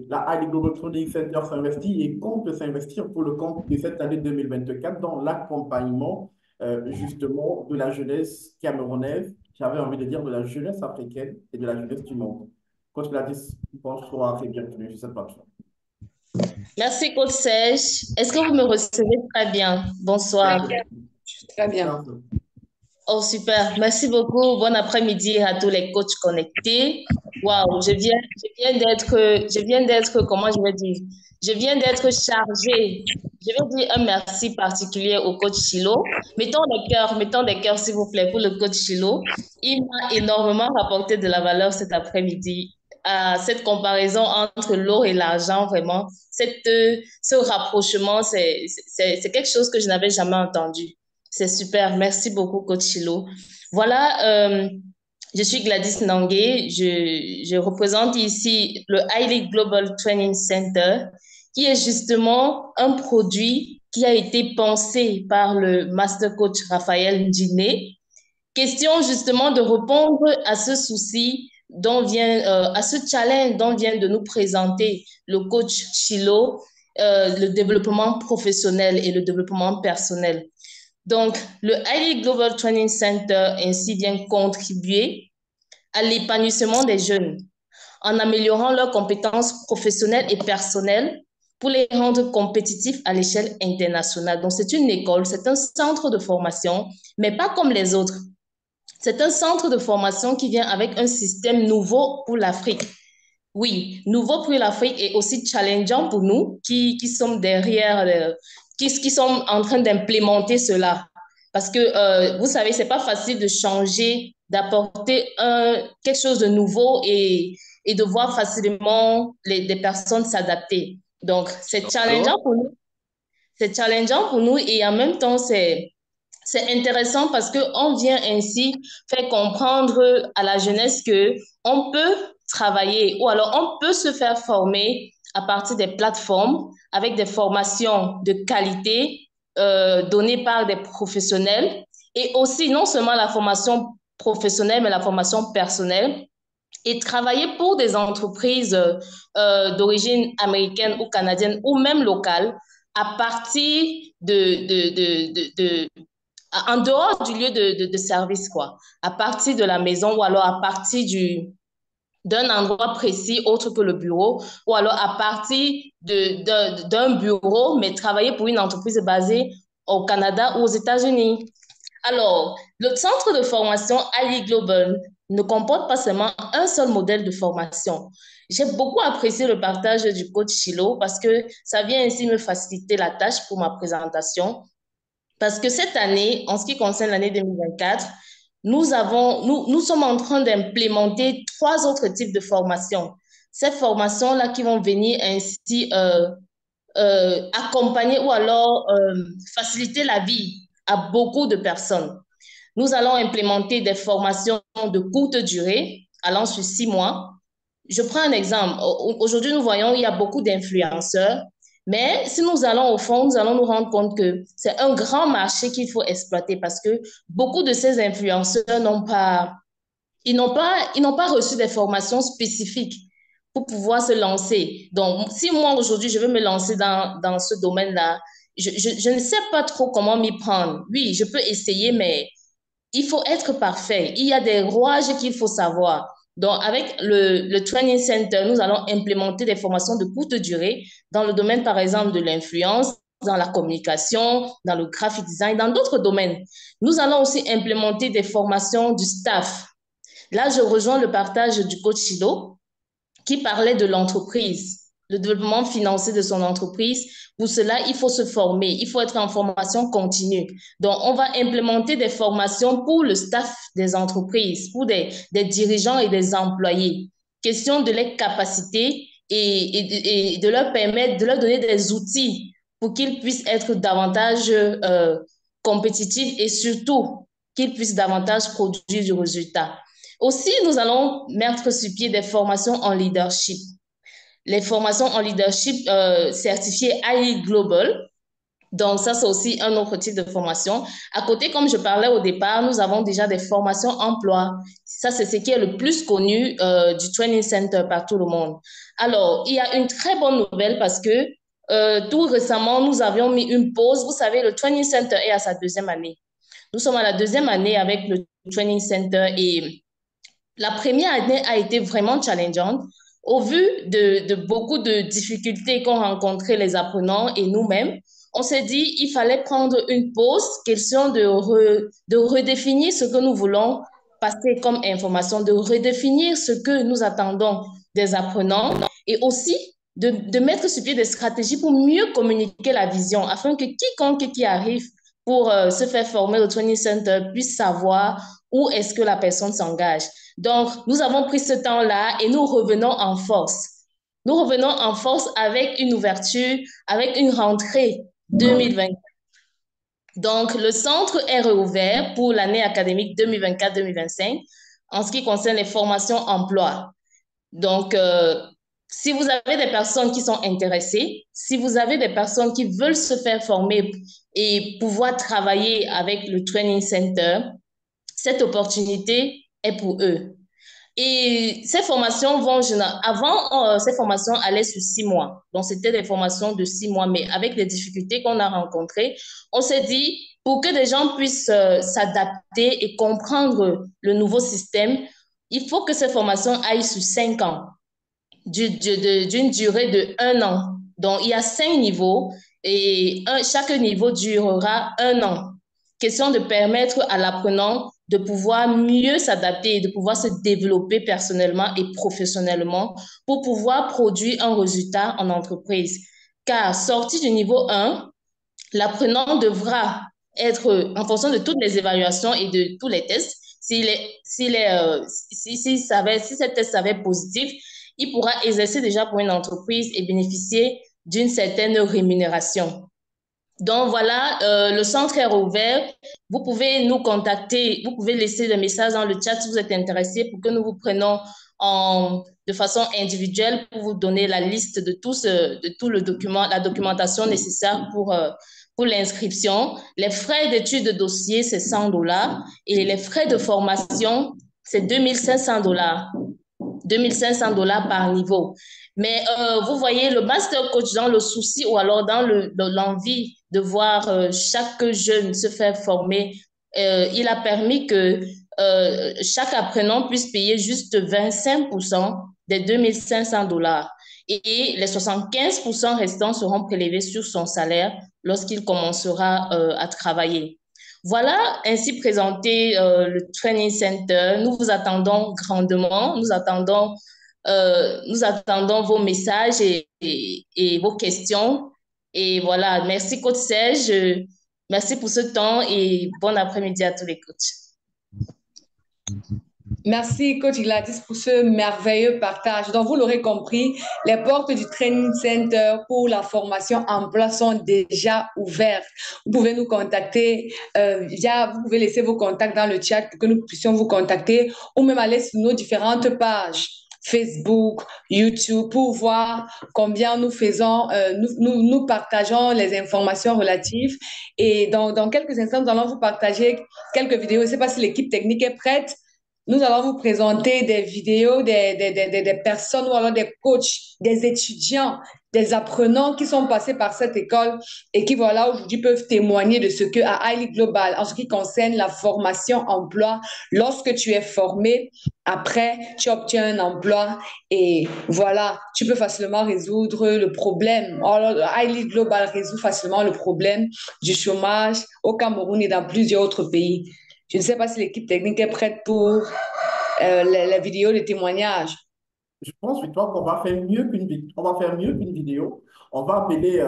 la iLead Global Training Center s'investit et compte s'investir pour le compte de cette année 2024 dans l'accompagnement justement de la jeunesse camerounaise, j'avais envie de dire de la jeunesse africaine et de la jeunesse du monde. Coach Gladys, bonsoir et bienvenue sur cette plateforme. Merci, Coach Serge. Est-ce que vous me recevez très bien? Bonsoir. Très bien. Oh, super. Merci beaucoup. Bon après-midi à tous les coachs connectés. Waouh, je viens d'être, comment je vais dire? Je viens d'être chargée. Je vais dire un merci particulier au coach Chilo. Mettons des cœurs, s'il vous plaît, pour le coach Chilo. Il m'a énormément rapporté de la valeur cet après-midi. Cette comparaison entre l'or et l'argent, vraiment, ce rapprochement, c'est quelque chose que je n'avais jamais entendu. C'est super. Merci beaucoup, coach Chilo. Voilà, je suis Gladys Nangué. Je représente ici le iLead Global Training Center, qui est justement un produit qui a été pensé par le master coach Raphaël Ndiné. Question justement de répondre à ce souci à ce challenge dont vient de nous présenter le coach Chilo, le développement professionnel et le développement personnel. Donc, le iLead Global Training Center ainsi vient contribuer à l'épanouissement des jeunes en améliorant leurs compétences professionnelles et personnelles pour les rendre compétitifs à l'échelle internationale. Donc, c'est une école, c'est un centre de formation, mais pas comme les autres. C'est un centre de formation qui vient avec un système nouveau pour l'Afrique. Oui, nouveau pour l'Afrique et aussi challengeant pour nous qui sommes derrière, qui sommes en train d'implémenter cela. Parce que, vous savez, c'est pas facile de changer, d'apporter quelque chose de nouveau et de voir facilement des personnes s'adapter. Donc, c'est challengeant pour nous. C'est challengeant pour nous et en même temps, c'est intéressant parce qu'on vient ainsi faire comprendre à la jeunesse qu'on peut travailler ou alors on peut se faire former à partir des plateformes avec des formations de qualité données par des professionnels et aussi non seulement la formation professionnelle mais la formation personnelle et travailler pour des entreprises d'origine américaine ou canadienne ou même locale à partir en dehors du lieu de service, quoi, à partir de la maison ou alors à partir d'un endroit précis autre que le bureau ou alors à partir d'un bureau, mais travailler pour une entreprise basée au Canada ou aux États-Unis. Alors, le centre de formation iLead Global ne comporte pas seulement un seul modèle de formation. J'ai beaucoup apprécié le partage du coach Chilo parce que ça vient ainsi me faciliter la tâche pour ma présentation. Parce que cette année, en ce qui concerne l'année 2024, nous sommes en train d'implémenter 3 autres types de formations. Ces formations-là qui vont venir ainsi accompagner ou alors faciliter la vie à beaucoup de personnes. Nous allons implémenter des formations de courte durée, allant sur 6 mois. Je prends un exemple. Aujourd'hui, nous voyons qu'il y a beaucoup d'influenceurs, mais si nous allons au fond, nous allons nous rendre compte que c'est un grand marché qu'il faut exploiter parce que beaucoup de ces influenceurs n'ont pas reçu des formations spécifiques pour pouvoir se lancer. Donc, si moi, aujourd'hui, je veux me lancer dans ce domaine-là, je ne sais pas trop comment m'y prendre. Oui, je peux essayer, mais il faut être parfait. Il y a des rouages qu'il faut savoir. Donc, avec le Training Center, nous allons implémenter des formations de courte durée dans le domaine, par exemple, de l'influence, dans la communication, dans le graphic design, dans d'autres domaines. Nous allons aussi implémenter des formations du staff. Là, je rejoins le partage du coach Chilo qui parlait de l'entreprise le développement financier de son entreprise. Pour cela, il faut se former, il faut être en formation continue. Donc, on va implémenter des formations pour le staff des entreprises, pour des dirigeants et des employés. Question de les capaciter et de leur permettre, de leur donner des outils pour qu'ils puissent être davantage compétitifs et surtout qu'ils puissent davantage produire du résultat. Aussi, nous allons mettre sur pied des formations en leadership. Les formations en leadership certifiées AI Global. Donc, ça, c'est aussi un autre type de formation. À côté, comme je parlais au départ, nous avons déjà des formations emploi. Ça, c'est ce qui est le plus connu du Training Center par tout le monde. Alors, il y a une très bonne nouvelle parce que tout récemment, nous avions mis une pause. Vous savez, le Training Center est à sa 2e année. Nous sommes à la 2e année avec le Training Center et la première année a été vraiment challengeante. Au vu de beaucoup de difficultés qu'ont rencontrées les apprenants et nous-mêmes, on s'est dit qu'il fallait prendre une pause, question de redéfinir ce que nous voulons passer comme information, de redéfinir ce que nous attendons des apprenants et aussi de mettre sur pied des stratégies pour mieux communiquer la vision afin que quiconque qui arrive pour se faire former au Training Center puisse savoir où est-ce que la personne s'engage. Donc, nous avons pris ce temps-là et nous revenons en force. Nous revenons en force avec une ouverture, avec une rentrée 2024. Donc, le centre est réouvert pour l'année académique 2024-2025 en ce qui concerne les formations emploi. Donc, si vous avez des personnes qui sont intéressées, si vous avez des personnes qui veulent se faire former et pouvoir travailler avec le Training Center, cette opportunité est pour eux. Et ces formations vont, avant, ces formations allaient sur 6 mois. Donc, c'était des formations de 6 mois, mais avec les difficultés qu'on a rencontrées, on s'est dit, pour que des gens puissent s'adapter et comprendre le nouveau système, il faut que ces formations aillent sur 5 ans, d'une durée de 1 an. Donc, il y a 5 niveaux et chaque niveau durera 1 an. Question de permettre à l'apprenant de pouvoir mieux s'adapter et de pouvoir se développer personnellement et professionnellement pour pouvoir produire un résultat en entreprise. Car sorti du niveau 1, l'apprenant devra être, en fonction de toutes les évaluations et de tous les tests, si cet test s'avère positif, il pourra exercer déjà pour une entreprise et bénéficier d'une certaine rémunération. Donc voilà, le centre est rouvert. Vous pouvez nous contacter, vous pouvez laisser des messages dans le chat si vous êtes intéressé pour que nous vous prenions de façon individuelle pour vous donner la liste de tout le document, la documentation nécessaire pour l'inscription. Les frais d'études de dossier, c'est $100 et les frais de formation, c'est $2500. $2500 par niveau. Mais vous voyez, le Master Coach dans le souci ou alors dans l'envie de voir chaque jeune se faire former, il a permis que chaque apprenant puisse payer juste 25% des $2500 et les 75% restants seront prélevés sur son salaire lorsqu'il commencera à travailler. Voilà ainsi présenté le Training Center. Nous vous attendons grandement. Nous attendons vos messages et vos questions. Et voilà, merci Coach Serge. Merci pour ce temps et bon après-midi à tous les coachs. Merci, Coach Gladys, pour ce merveilleux partage. Donc, vous l'aurez compris, les portes du Training Center pour la formation emploi sont déjà ouvertes. Vous pouvez nous contacter, vous pouvez laisser vos contacts dans le chat pour que nous puissions vous contacter ou même aller sur nos différentes pages. Facebook, YouTube, pour voir combien nous faisons, nous partageons les informations relatives. Et dans quelques instants, nous allons vous partager quelques vidéos. Je ne sais pas si l'équipe technique est prête. Nous allons vous présenter des vidéos des personnes ou alors des coachs, des étudiants, des apprenants qui sont passés par cette école et qui, voilà, aujourd'hui peuvent témoigner de ce qu'à Highly Global, en ce qui concerne la formation emploi, lorsque tu es formé, après, tu obtiens un emploi et voilà, tu peux facilement résoudre le problème. Alors, Highly Global résout facilement le problème du chômage au Cameroun et dans plusieurs autres pays. Je ne sais pas si l'équipe technique est prête pour la vidéo de témoignage. Je pense, Victoire, qu'on va faire mieux on va faire mieux qu'une vidéo. On va appeler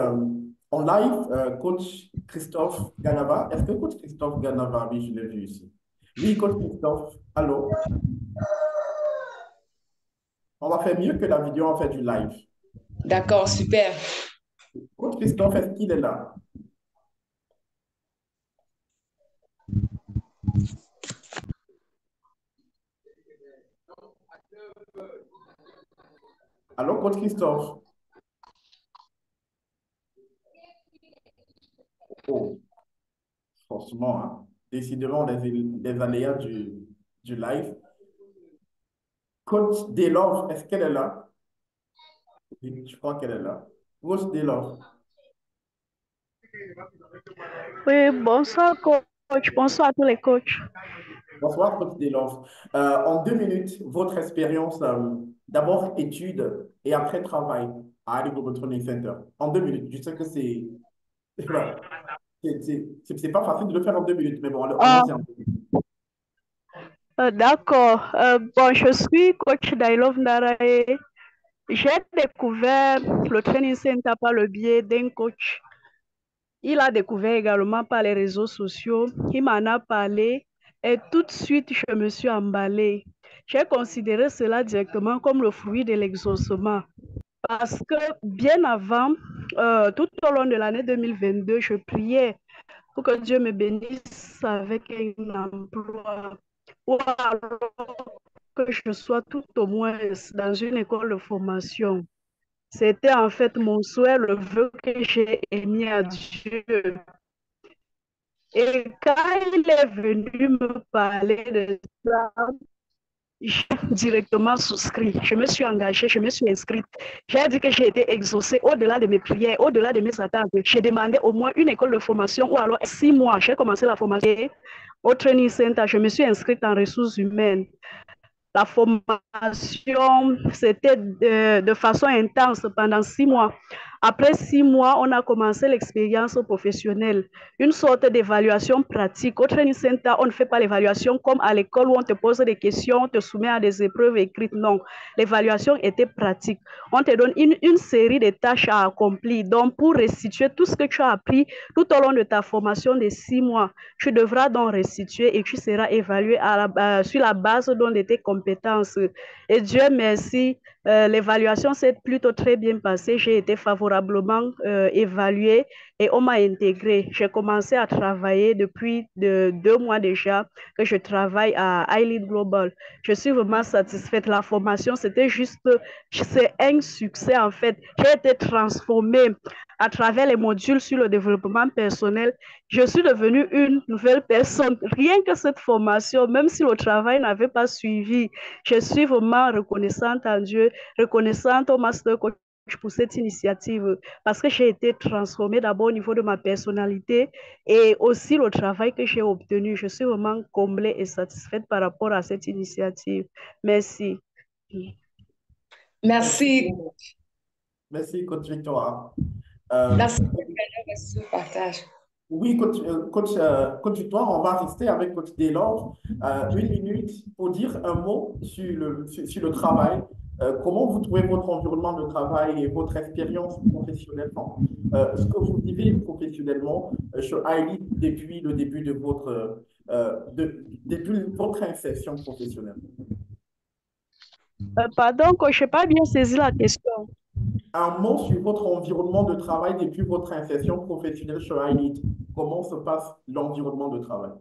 en live coach Christophe Ganava. Est-ce que coach Christophe Ganava, oui, je l'ai vu ici. Oui, coach Christophe, allô? On va faire mieux que la vidéo, on fait du live. D'accord, super. Coach Christophe, est-ce qu'il est là? Allô, coach Christophe? Oh, franchement, hein, décidément, les aléas du live. Coach Delors, est-ce qu'elle est là? Oui, je crois qu'elle est là. Coach Delors. Oui, bonsoir coach, bonsoir à tous les coachs. Bonsoir, coach Delors. En 2 minutes, votre expérience, d'abord études et après travail à Ali Global Training Center. En 2 minutes. Je sais que voilà, c'est pas facile de le faire en 2 minutes, mais bon, Ah, allons-y en 2 minutes. d'accord. Bon, je suis coach d'I Love Ndaraye. J'ai découvert le training center par le biais d'un coach. Il a découvert également par les réseaux sociaux. Il m'en a parlé et tout de suite, je me suis emballée. J'ai considéré cela directement comme le fruit de l'exaucement. Parce que bien avant, tout au long de l'année 2022, je priais pour que Dieu me bénisse avec un emploi ou alors que je sois tout au moins dans une école de formation. C'était en fait mon souhait, le vœu que j'ai émis à Dieu. Et quand il est venu me parler de ça, j'ai directement souscrit. Je me suis engagée, je me suis inscrite. J'ai dit que j'ai été exaucée au-delà de mes prières, au-delà de mes attentes. J'ai demandé au moins une école de formation ou alors 6 mois. J'ai commencé la formation au Training Center. Je me suis inscrite en ressources humaines. La formation, c'était de façon intense pendant 6 mois. Après 6 mois, on a commencé l'expérience professionnelle, une sorte d'évaluation pratique. Au training center, on ne fait pas l'évaluation comme à l'école où on te pose des questions, on te soumet à des épreuves écrites. Non, l'évaluation était pratique. On te donne une série de tâches à accomplir. Donc, pour restituer tout ce que tu as appris tout au long de ta formation de 6 mois, tu devras donc restituer et tu seras évalué sur la base de tes compétences. Et Dieu merci, l'évaluation s'est plutôt très bien passée. J'ai été favorablement évaluée et on m'a intégrée. J'ai commencé à travailler depuis 2 mois déjà que je travaille à iLead Global. Je suis vraiment satisfaite. La formation, c'est un succès en fait. J'ai été transformée à travers les modules sur le développement personnel. Je suis devenue une nouvelle personne. Rien que cette formation, même si le travail n'avait pas suivi, je suis vraiment reconnaissante à Dieu, reconnaissante au Master Coach pour cette initiative parce que j'ai été transformée d'abord au niveau de ma personnalité et aussi le travail que j'ai obtenu. Je suis vraiment comblée et satisfaite par rapport à cette initiative. Merci. Merci. Merci, coach Victoire. Merci pour ce partage. Oui, coach Victoire, on va rester avec coach Delors 1 minute pour dire un mot sur le travail. Comment vous trouvez votre environnement de travail et votre expérience professionnellement? Ce que vous vivez professionnellement chez iLead depuis le début de depuis votre insertion professionnelle. Pardon, je n'ai pas bien saisi la question. Un mot sur votre environnement de travail depuis votre insertion professionnelle chez iLead. Comment se passe l'environnement de travail?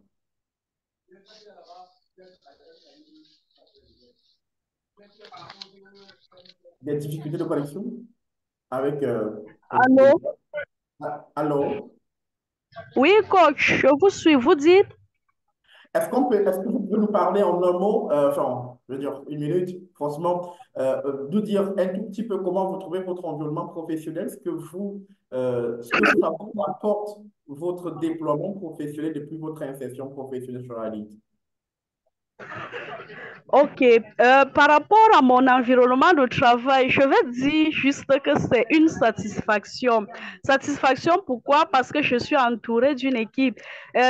Des difficultés de connexion avec... Allô? Allô? Oui, coach, je vous suis. Vous dites? Est-ce que vous pouvez nous parler en un mot, enfin, je veux dire 1 minute, franchement, nous dire un tout petit peu comment vous trouvez votre environnement professionnel, ce que ça vous apporte votre déploiement professionnel depuis votre insertion professionnelle sur la ligne? Ok, par rapport à mon environnement de travail, je vais dire juste que c'est une satisfaction. Satisfaction, pourquoi? Parce que je suis entourée d'une équipe.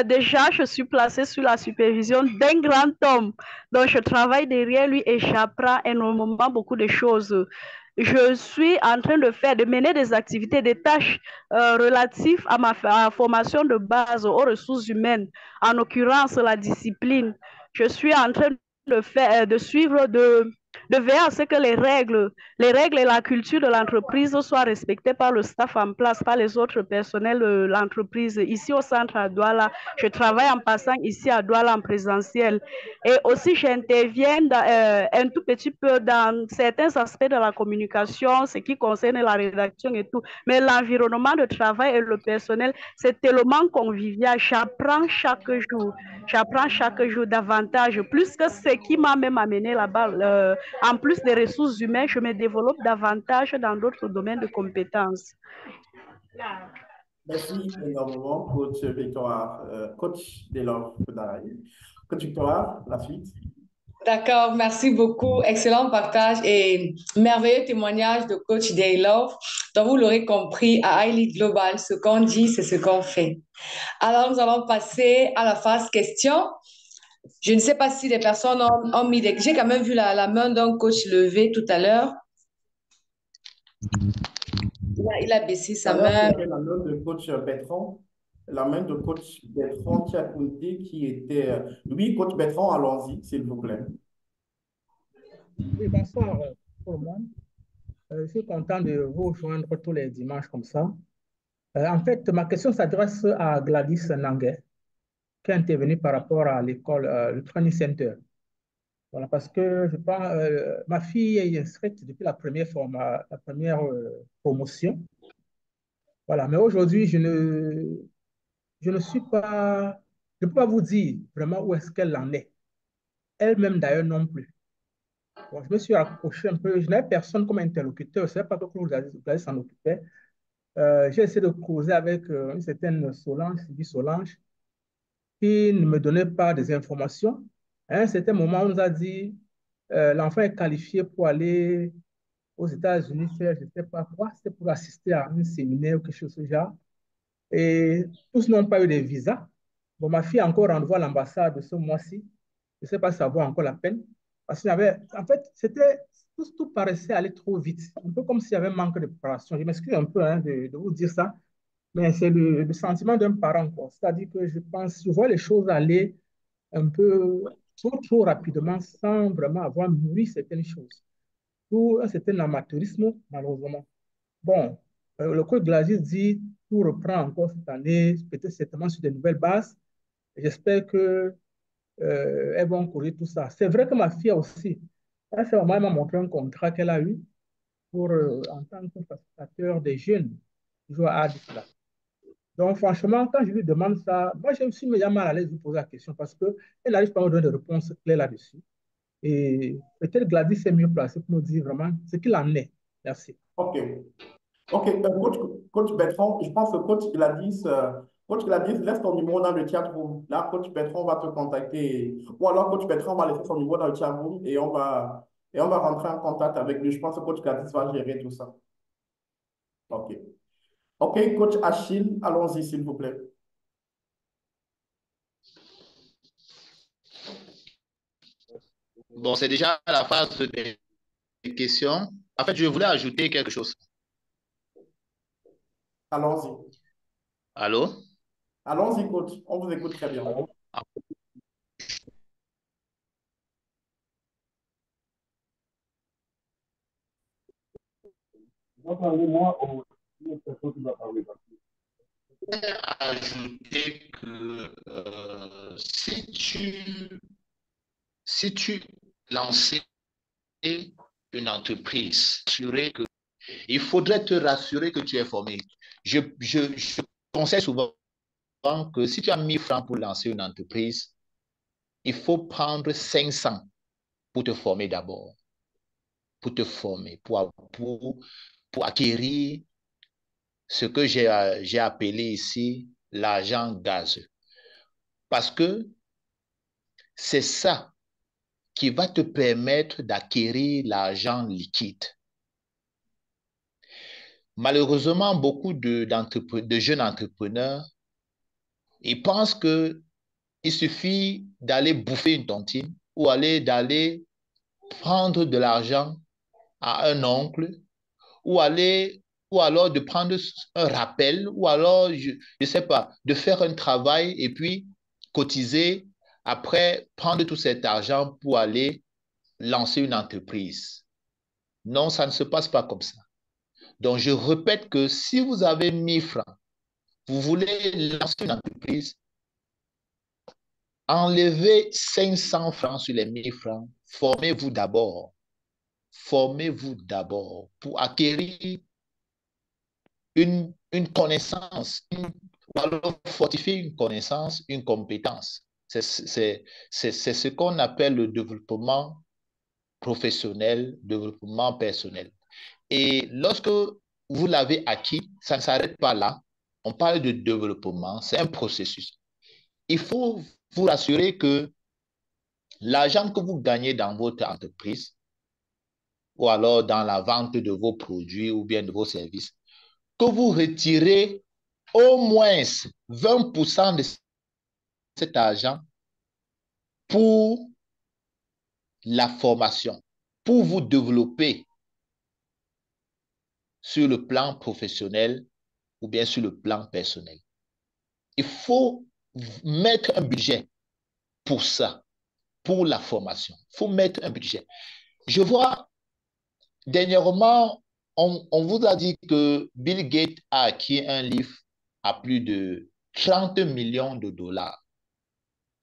Déjà, je suis placée sous la supervision d'un grand homme. Donc, je travaille derrière lui et j'apprends énormément beaucoup de choses. Je suis en train de mener des activités, des tâches relatives à ma formation de base aux ressources humaines, en l'occurrence la discipline. Je suis en train de suivre, de veiller à ce que les règles et la culture de l'entreprise soient respectées par le staff en place, par les autres personnels de l'entreprise. Ici au centre à Douala, je travaille en passant ici à Douala en présentiel. Et aussi, j'interviens un tout petit peu dans certains aspects de la communication, ce qui concerne la rédaction et tout. Mais l'environnement de travail et le personnel, c'est tellement convivial. J'apprends chaque jour davantage, plus que ce qui m'a même amené là-bas. En plus des ressources humaines, je me développe davantage dans d'autres domaines de compétences. Merci énormément, coach Victoire, coach Delors. Coach Victoire, la suite. D'accord, merci beaucoup. Excellent partage et merveilleux témoignage de coach Daylove. Donc, vous l'aurez compris, à iLead Global, ce qu'on dit, c'est ce qu'on fait. Alors, nous allons passer à la phase question. Je ne sais pas si les personnes ont mis des... J'ai quand même vu la main d'un coach levé tout à l'heure. Il a baissé Tout sa à l'heure, main. c'était la main de coach Bertrand, la main de coach Bertrand Tchakounté qui était... Oui, coach Bertrand, allons-y, s'il vous plaît. Oui, bonsoir tout le monde. Je suis content de vous rejoindre tous les dimanches comme ça. En fait, ma question s'adresse à Gladys Nanguet, qui est intervenue par rapport à l'école, le Training Center. Voilà, parce que je pense, ma fille est inscrite depuis la première promotion. Voilà, mais aujourd'hui, je ne suis pas, je ne peux pas vous dire vraiment où est-ce qu'elle en est. Elle-même d'ailleurs non plus. Bon, je me suis accroché un peu, je n'avais personne comme interlocuteur, je ne savais pas que vous allez s'en occuper. J'ai essayé de causer avec une certaine Solange, Sylvie Solange, qui ne me donnait pas des informations. À un certain moment, on nous a dit l'enfant est qualifié pour aller aux États-Unis faire, je ne sais pas quoi, c'était pour assister à un séminaire ou quelque chose de ce genre. Et tous n'ont pas eu de visa. Bon, ma fille a encore rendez-vous à l'ambassade ce mois-ci. Je ne sais pas si ça vaut encore la peine. Parce qu'il y avait, en fait, tout paraissait aller trop vite. Un peu comme s'il y avait un manque de préparation. Je m'excuse un peu hein, de vous dire ça, mais c'est le sentiment d'un parent, quoi. C'est-à-dire que je vois les choses aller un peu trop rapidement sans vraiment avoir mûri certaines choses. Tout un certain amateurisme, malheureusement. Bon, le code Glasis dit tout reprend encore cette année, peut-être certainement sur de nouvelles bases. J'espère que elles vont courir tout ça. C'est vrai que ma fille aussi, à ce moment, elle m'a montré un contrat qu'elle a eu pour, en tant que facilitateur des jeunes qui jouent à Adifla. Donc, franchement, quand je lui demande ça, moi, je me suis mis mal à l'aise de lui poser la question parce qu'elle n'arrive pas à me donner de réponse claire là-dessus. Et peut-être Gladys est mieux placée pour nous dire vraiment ce qu'il en est. Merci. OK. OK, coach Bertrand, je pense que coach Gladys, laisse ton numéro dans le chat room. Là, coach Bertrand va te contacter. Ou alors, coach Bertrand va laisser son numéro dans le chat room et on va rentrer en contact avec lui. Je pense que coach Gladys va gérer tout ça. OK. OK, coach Achille, allons-y, s'il vous plaît. Bon, c'est déjà la phase des questions. En fait, je voulais ajouter quelque chose. Allons-y. Allô? Allons-y, coach. On vous écoute très bien. Ajouter que si tu lançais une entreprise, il faudrait te rassurer que tu es formé. Je conseille souvent que si tu as 1000 francs pour lancer une entreprise, il faut prendre 500 pour te former d'abord. Pour te former, pour acquérir ce que j'ai appelé ici l'argent gazeux. Parce que c'est ça qui va te permettre d'acquérir l'argent liquide. Malheureusement, beaucoup de jeunes entrepreneurs, ils pensent qu'il suffit d'aller bouffer une tontine ou d'aller prendre de l'argent à un oncle ou alors de prendre un rappel ou alors, je ne sais pas, de faire un travail et puis cotiser, après prendre tout cet argent pour aller lancer une entreprise. Non, ça ne se passe pas comme ça. Donc, je répète que si vous avez 1000 francs, vous voulez lancer une entreprise, enlevez 500 francs sur les 1000 francs, formez-vous d'abord. Formez-vous d'abord pour acquérir une connaissance, ou alors fortifier une connaissance, une compétence. C'est ce qu'on appelle le développement professionnel, développement personnel. Et lorsque vous l'avez acquis, ça ne s'arrête pas là. On parle de développement, c'est un processus. Il faut vous assurer que l'argent que vous gagnez dans votre entreprise ou alors dans la vente de vos produits ou bien de vos services, que vous retirez au moins 20% de cet argent pour la formation, pour vous développer sur le plan professionnel ou bien sur le plan personnel. Il faut mettre un budget pour ça, pour la formation. Il faut mettre un budget. Je vois, dernièrement, on vous a dit que Bill Gates a acquis un livre à plus de 30 millions de dollars.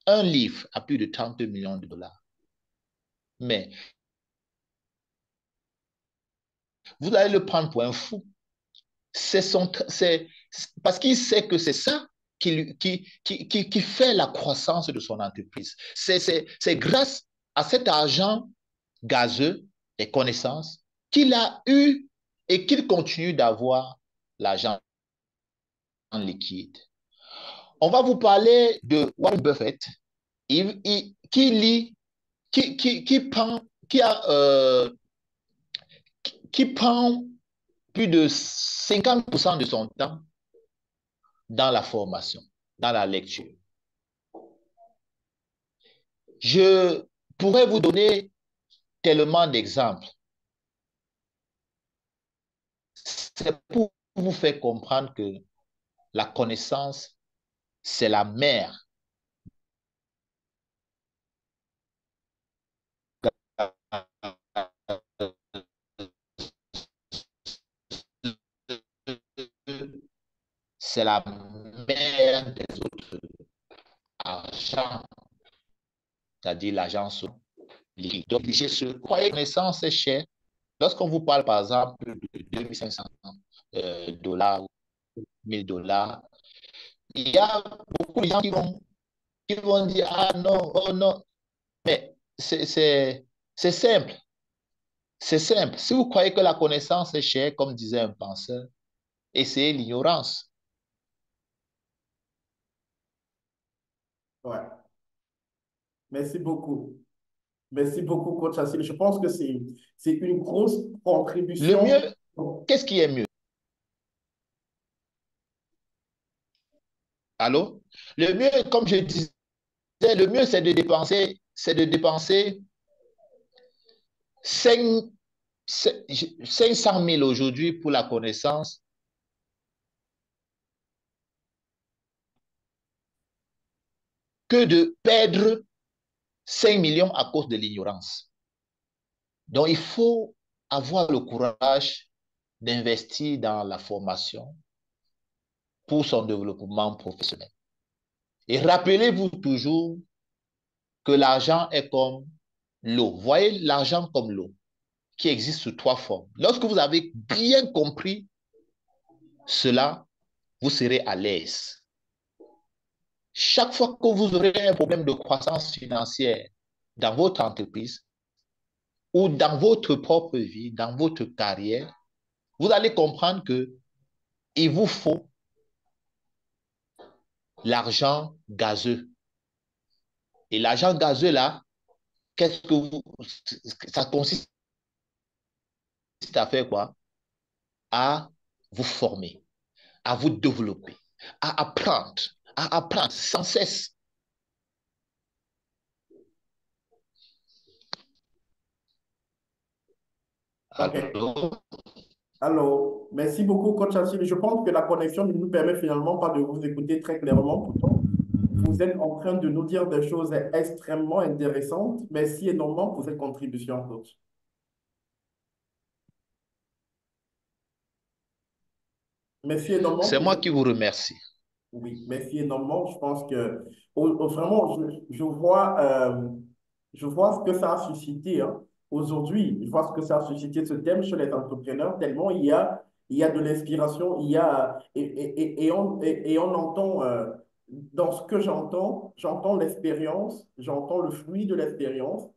Un livre à plus de 30 millions de dollars. Mais vous allez le prendre pour un fou. Parce qu'il sait que c'est ça qui fait la croissance de son entreprise. C'est grâce à cet argent gazeux, des connaissances, qu'il a eu et qu'il continue d'avoir l'argent en liquide. On va vous parler de Warren Buffett, qui prend plus de 50% de son temps dans la formation, dans la lecture. Je pourrais vous donner tellement d'exemples. C'est pour vous faire comprendre que la connaissance, c'est la mère. C'est la mère des autres argent, c'est-à-dire l'argent liquide. Donc, je croyais que la connaissance est chère. Lorsqu'on vous parle, par exemple, de 2500 dollars ou 1000 dollars, il y a beaucoup de gens qui vont dire, ah non, oh non. Mais c'est simple. C'est simple. Si vous croyez que la connaissance est chère, comme disait un penseur, essayez l'ignorance. Ouais. Merci beaucoup. Merci beaucoup, coach Assine. Je pense que c'est une grosse contribution. Le mieux, qu'est-ce qui est mieux? Allô? Le mieux, comme je disais, le mieux, c'est de dépenser 500 000 aujourd'hui pour la connaissance que de perdre 5 millions à cause de l'ignorance. Donc, il faut avoir le courage d'investir dans la formation pour son développement professionnel. Et rappelez-vous toujours que l'argent est comme l'eau. Voyez l'argent comme l'eau, qui existe sous 3 formes. Lorsque vous avez bien compris cela, vous serez à l'aise. Chaque fois que vous aurez un problème de croissance financière dans votre entreprise ou dans votre propre vie, dans votre carrière, vous allez comprendre que il vous faut l'argent gazeux. Et l'argent gazeux, là, qu'est-ce que ça consiste à faire quoi? À vous former, à vous développer, à apprendre sans cesse. OK. Allô? Alors, merci beaucoup, coach Achille. Je pense que la connexion ne nous permet finalement pas de vous écouter très clairement. Pourtant, vous êtes en train de nous dire des choses extrêmement intéressantes. Merci énormément pour cette contribution, coach. Merci énormément C'est pour moi cette... qui vous remercie. Oui, merci énormément. Je pense que vraiment, je vois ce que ça a suscité hein. Aujourd'hui. Je vois ce que ça a suscité ce thème chez les entrepreneurs, tellement il y a de l'inspiration, il y a, et on entend, dans ce que j'entends, j'entends l'expérience, j'entends le fruit de l'expérience,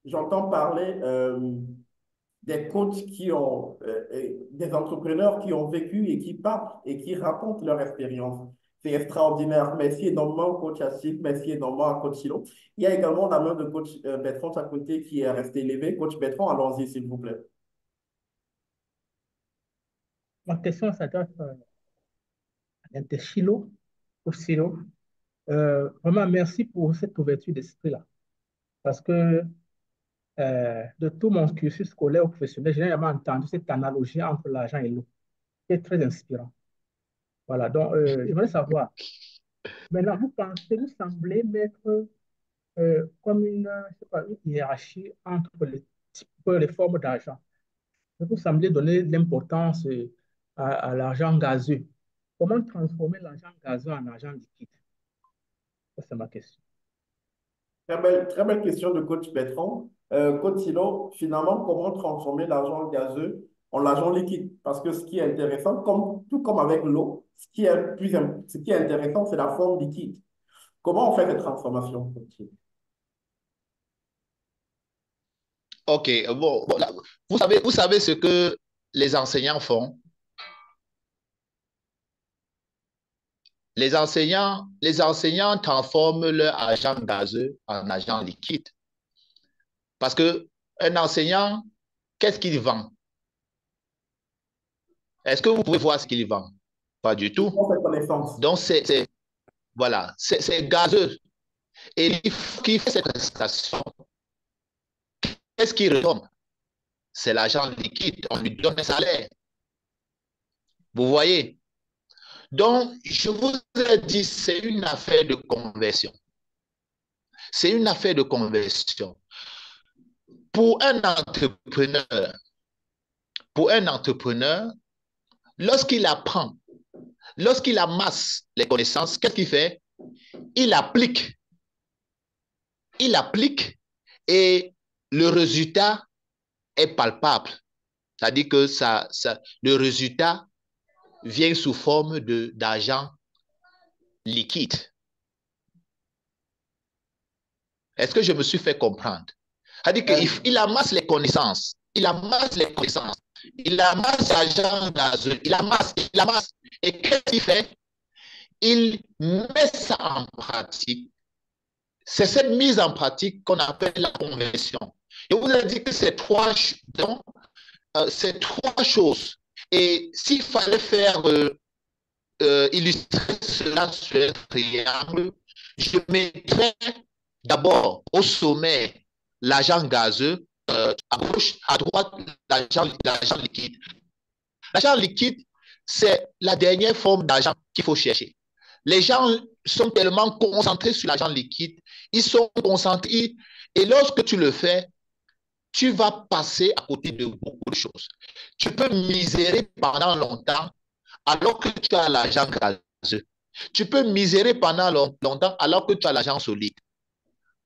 j'entends parler des coachs des entrepreneurs qui ont vécu et qui partent et qui racontent leur expérience. C'est extraordinaire. Merci énormément, coach Achille. Merci énormément à coach Silo. Il y a également la main de coach Bertrand à côté qui est restée élevée. Coach Bertrand, allons-y, s'il vous plaît. Ma question s'adresse à Chilo, au Silo. Vraiment, merci pour cette ouverture d'esprit-là. Parce que de tout mon cursus scolaire ou professionnel, j'ai jamais entendu cette analogie entre l'argent et l'eau. C'est très inspirant. Voilà, donc j'aimerais savoir, maintenant, vous semblez mettre comme une, je sais pas, une hiérarchie entre les formes d'argent. Vous semblez donner de l'importance à l'argent gazeux. Comment transformer l'argent gazeux en argent liquide? Ça, c'est ma question. Très belle question de coach Bertrand. Coach Silo, finalement, comment transformer l'argent gazeux en l'argent liquide? Parce que ce qui est intéressant, tout comme avec l'eau, ce qui est intéressant, c'est la forme liquide. Comment on fait cette transformation? OK, bon, voilà. Vous savez ce que les enseignants font? Les enseignants transforment leur argent gazeux en argent liquide. Parce qu'un enseignant, qu'est-ce qu'il vend? Est-ce que vous pouvez voir ce qu'il vend? Pas du tout. Donc, voilà, c'est gazeux. Et qui fait cette prestation, qu'est-ce qu'il retourne? C'est l'argent liquide. On lui donne un salaire. Vous voyez? Donc, je vous ai dit, c'est une affaire de conversion. C'est une affaire de conversion. Pour un entrepreneur, lorsqu'il apprend, lorsqu'il amasse les connaissances, qu'est-ce qu'il fait? Il applique et le résultat est palpable. C'est-à-dire que le résultat vient sous forme d'argent liquide. Est-ce que je me suis fait comprendre? C'est-à-dire qu'il amasse les connaissances. Il amasse l'argent gazeux. Il amasse. Et qu'est-ce qu'il fait? Il met ça en pratique. C'est cette mise en pratique qu'on appelle la conversion. Je vous ai dit que c'est trois choses. Et s'il fallait faire illustrer cela sur un triangle, je mettrais d'abord au sommet l'argent gazeux, à gauche, à droite, l'argent liquide. L'argent liquide, c'est la dernière forme d'argent qu'il faut chercher. Les gens sont tellement concentrés sur l'argent liquide, ils sont concentrés, et lorsque tu le fais, tu vas passer à côté de beaucoup de choses. Tu peux misérer pendant longtemps alors que tu as l'argent gazeux. Tu peux misérer pendant longtemps alors que tu as l'argent solide.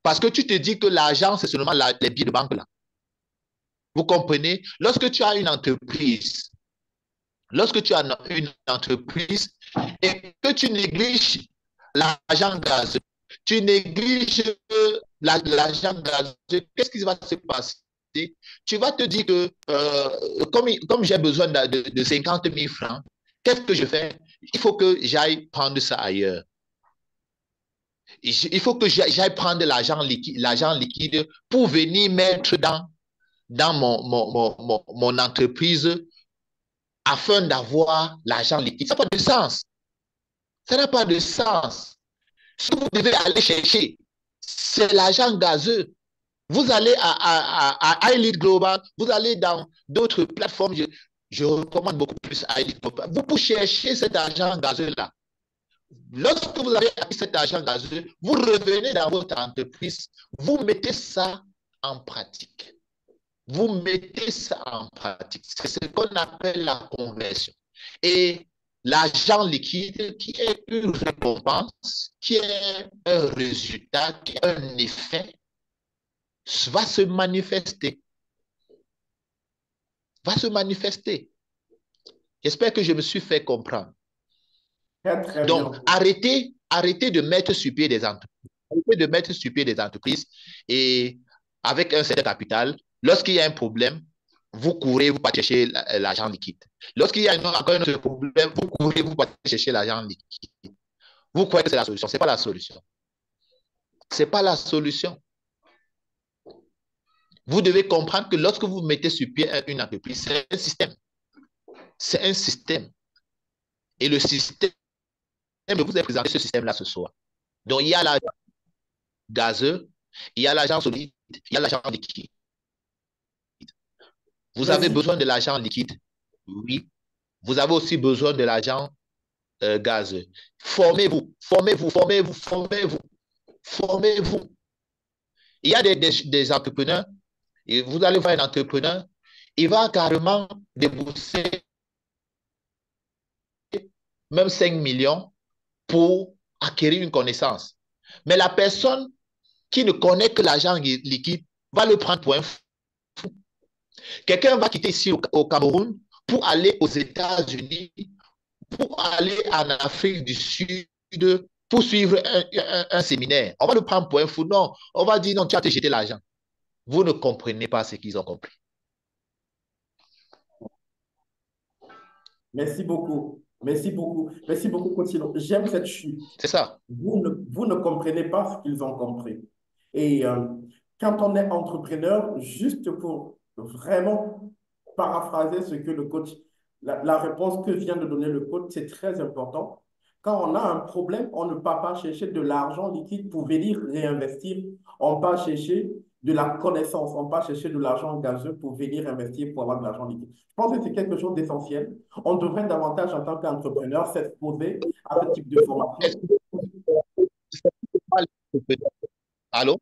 Parce que tu te dis que l'argent, c'est seulement les billets de banque là. Vous comprenez? Lorsque tu as une entreprise et que tu négliges l'argent gazeux, tu négliges l'argent gazeux, qu'est-ce qui va se passer? Tu vas te dire que comme j'ai besoin de 50 000 francs, qu'est-ce que je fais? Il faut que j'aille prendre ça ailleurs. Il faut que j'aille prendre l'argent liquide pour venir mettre dans mon entreprise afin d'avoir l'argent liquide. Ça n'a pas de sens. Ça n'a pas de sens. Ce que vous devez aller chercher, c'est l'argent gazeux. Vous allez à iLead Global, vous allez dans d'autres plateformes. Je recommande beaucoup plus iLead Global. Vous pouvez chercher cet argent gazeux-là. Lorsque vous avez acquis cet argent gazeux, vous revenez dans votre entreprise, vous mettez ça en pratique. Vous mettez ça en pratique. C'est ce qu'on appelle la conversion. Et l'argent liquide, qui est une récompense, qui est un résultat, qui est un effet, va se manifester. Va se manifester. J'espère que je me suis fait comprendre. Très Donc, bien. arrêtez de mettre sur pied des entreprises. Arrêtez de mettre sur pied des entreprises et avec un certain capital, lorsqu'il y a un problème, vous courez, vous partez chercher l'argent liquide. Lorsqu'il y a encore un autre problème, vous courez, vous partez chercher l'argent liquide. Vous croyez que c'est la solution. Ce n'est pas la solution. Ce n'est pas la solution. Vous devez comprendre que lorsque vous mettez sur pied une entreprise, c'est un système. C'est un système. Et le système, je vous ai présenté ce système-là ce soir. Donc, il y a l'argent gazeux, il y a l'argent solide, il y a l'argent liquide. Vous avez besoin de l'argent liquide? Oui. Vous avez aussi besoin de l'argent gazeux. Formez-vous, formez-vous, formez-vous, formez-vous, formez-vous. Il y a des entrepreneurs, et vous allez voir un entrepreneur, il va carrément débourser même 5 millions pour acquérir une connaissance. Mais la personne qui ne connaît que l'argent liquide va le prendre pour un fou. Quelqu'un va quitter ici au Cameroun pour aller aux États-Unis, pour aller en Afrique du Sud, pour suivre un séminaire. On va le prendre pour un fou. Non, on va dire non, tu as te jeté l'argent. Vous ne comprenez pas ce qu'ils ont compris. Merci beaucoup. Merci beaucoup. Merci beaucoup, Cotillon. J'aime cette chute. C'est ça. Vous ne comprenez pas ce qu'ils ont compris. Et quand on est entrepreneur, juste pour vraiment paraphraser ce que le coach, la réponse que vient de donner le coach, c'est très important. Quand on a un problème, on ne part pas chercher de l'argent liquide pour venir réinvestir. On part chercher de la connaissance. On part chercher de l'argent gazeux pour venir investir pour avoir de l'argent liquide. Je pense que c'est quelque chose d'essentiel. On devrait davantage, en tant qu'entrepreneur, s'exposer à ce type de formation. Allô?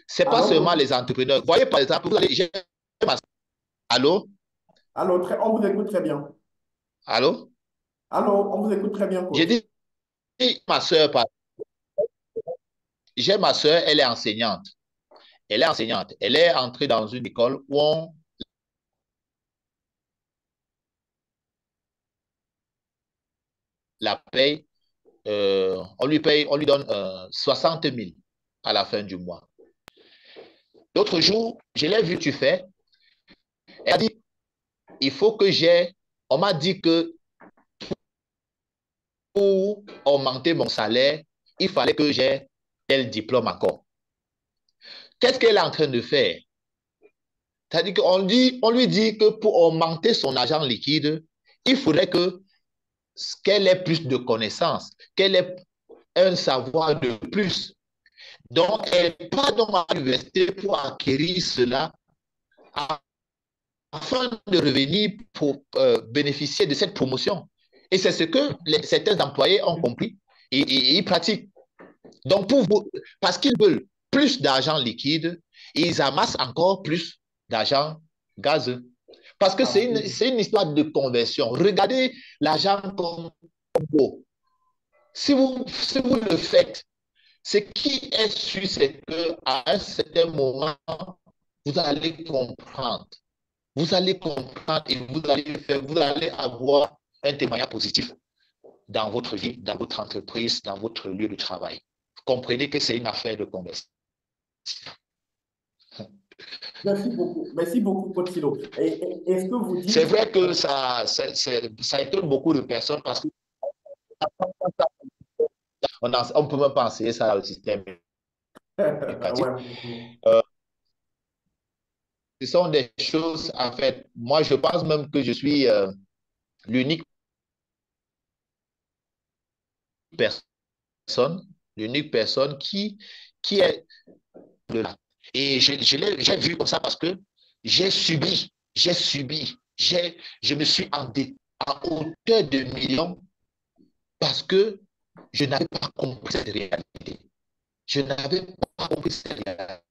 Ce n'est pas seulement les entrepreneurs. Vous voyez, par exemple, vous allez... Allô? Allô, on vous écoute très bien. Allô? Allô, on vous écoute très bien, coach. J'ai dit, ma soeur, j'ai ma soeur, elle est enseignante. Elle est enseignante. Elle est entrée dans une école où on la paye, on lui donne 60 000 à la fin du mois. L'autre jour, je l'ai vu, tu fais. Elle a dit, il faut que on m'a dit que pour augmenter mon salaire, il fallait que j'ai tel diplôme encore. Qu'est-ce qu'elle est en train de faire? C'est-à-dire qu'on lui dit que pour augmenter son argent liquide, il faudrait qu'elle ait plus de connaissances, qu'elle ait un savoir de plus. Donc, elle part donc à l'université pour acquérir cela afin de revenir pour bénéficier de cette promotion. Et c'est ce que certains employés ont compris et ils pratiquent. Donc, parce qu'ils veulent plus d'argent liquide, ils amassent encore plus d'argent gazeux. Parce que c'est une histoire de conversion. Regardez l'argent comme beau. Si vous le faites, ce qui est sûr, c'est qu'à un certain moment, vous allez comprendre. Vous allez comprendre et vous allez avoir un témoignage positif dans votre vie, dans votre entreprise, dans votre lieu de travail. Vous comprenez que c'est une affaire de conversion. Merci beaucoup, Coach Silo. Est-ce que vous dites... C'est vrai que ça étonne beaucoup de personnes parce que On ne peut même pas enseigner ça dans le système éducatif. Ouais. Euh, Ce sont des choses, en fait, moi je pense même que je suis l'unique personne, l'unique personne qui est de là. Et j'ai vu comme ça parce que j'ai subi, je me suis endetté à hauteur de millions parce que je n'avais pas compris cette réalité. Je n'avais pas compris cette réalité.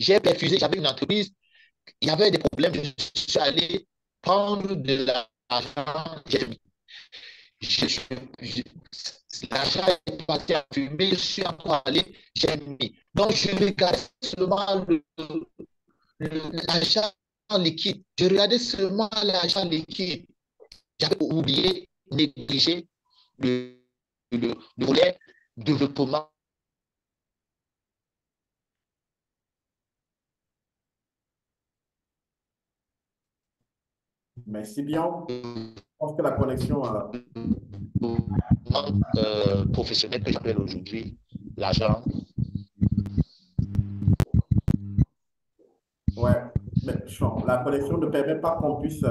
J'ai perfusé, j'avais une entreprise, il y avait des problèmes, je suis allé prendre de l'argent, l'argent est parti à fumer, je suis encore allé, j'ai mis. Donc, je regardais seulement l'argent liquide. Je regardais seulement l'argent liquide. J'avais oublié, négligé le volet développement. Merci bien. Je pense que la connexion... Professionnel que j'appelle aujourd'hui, l'argent. Ouais, mais la connexion ne permet pas qu'on puisse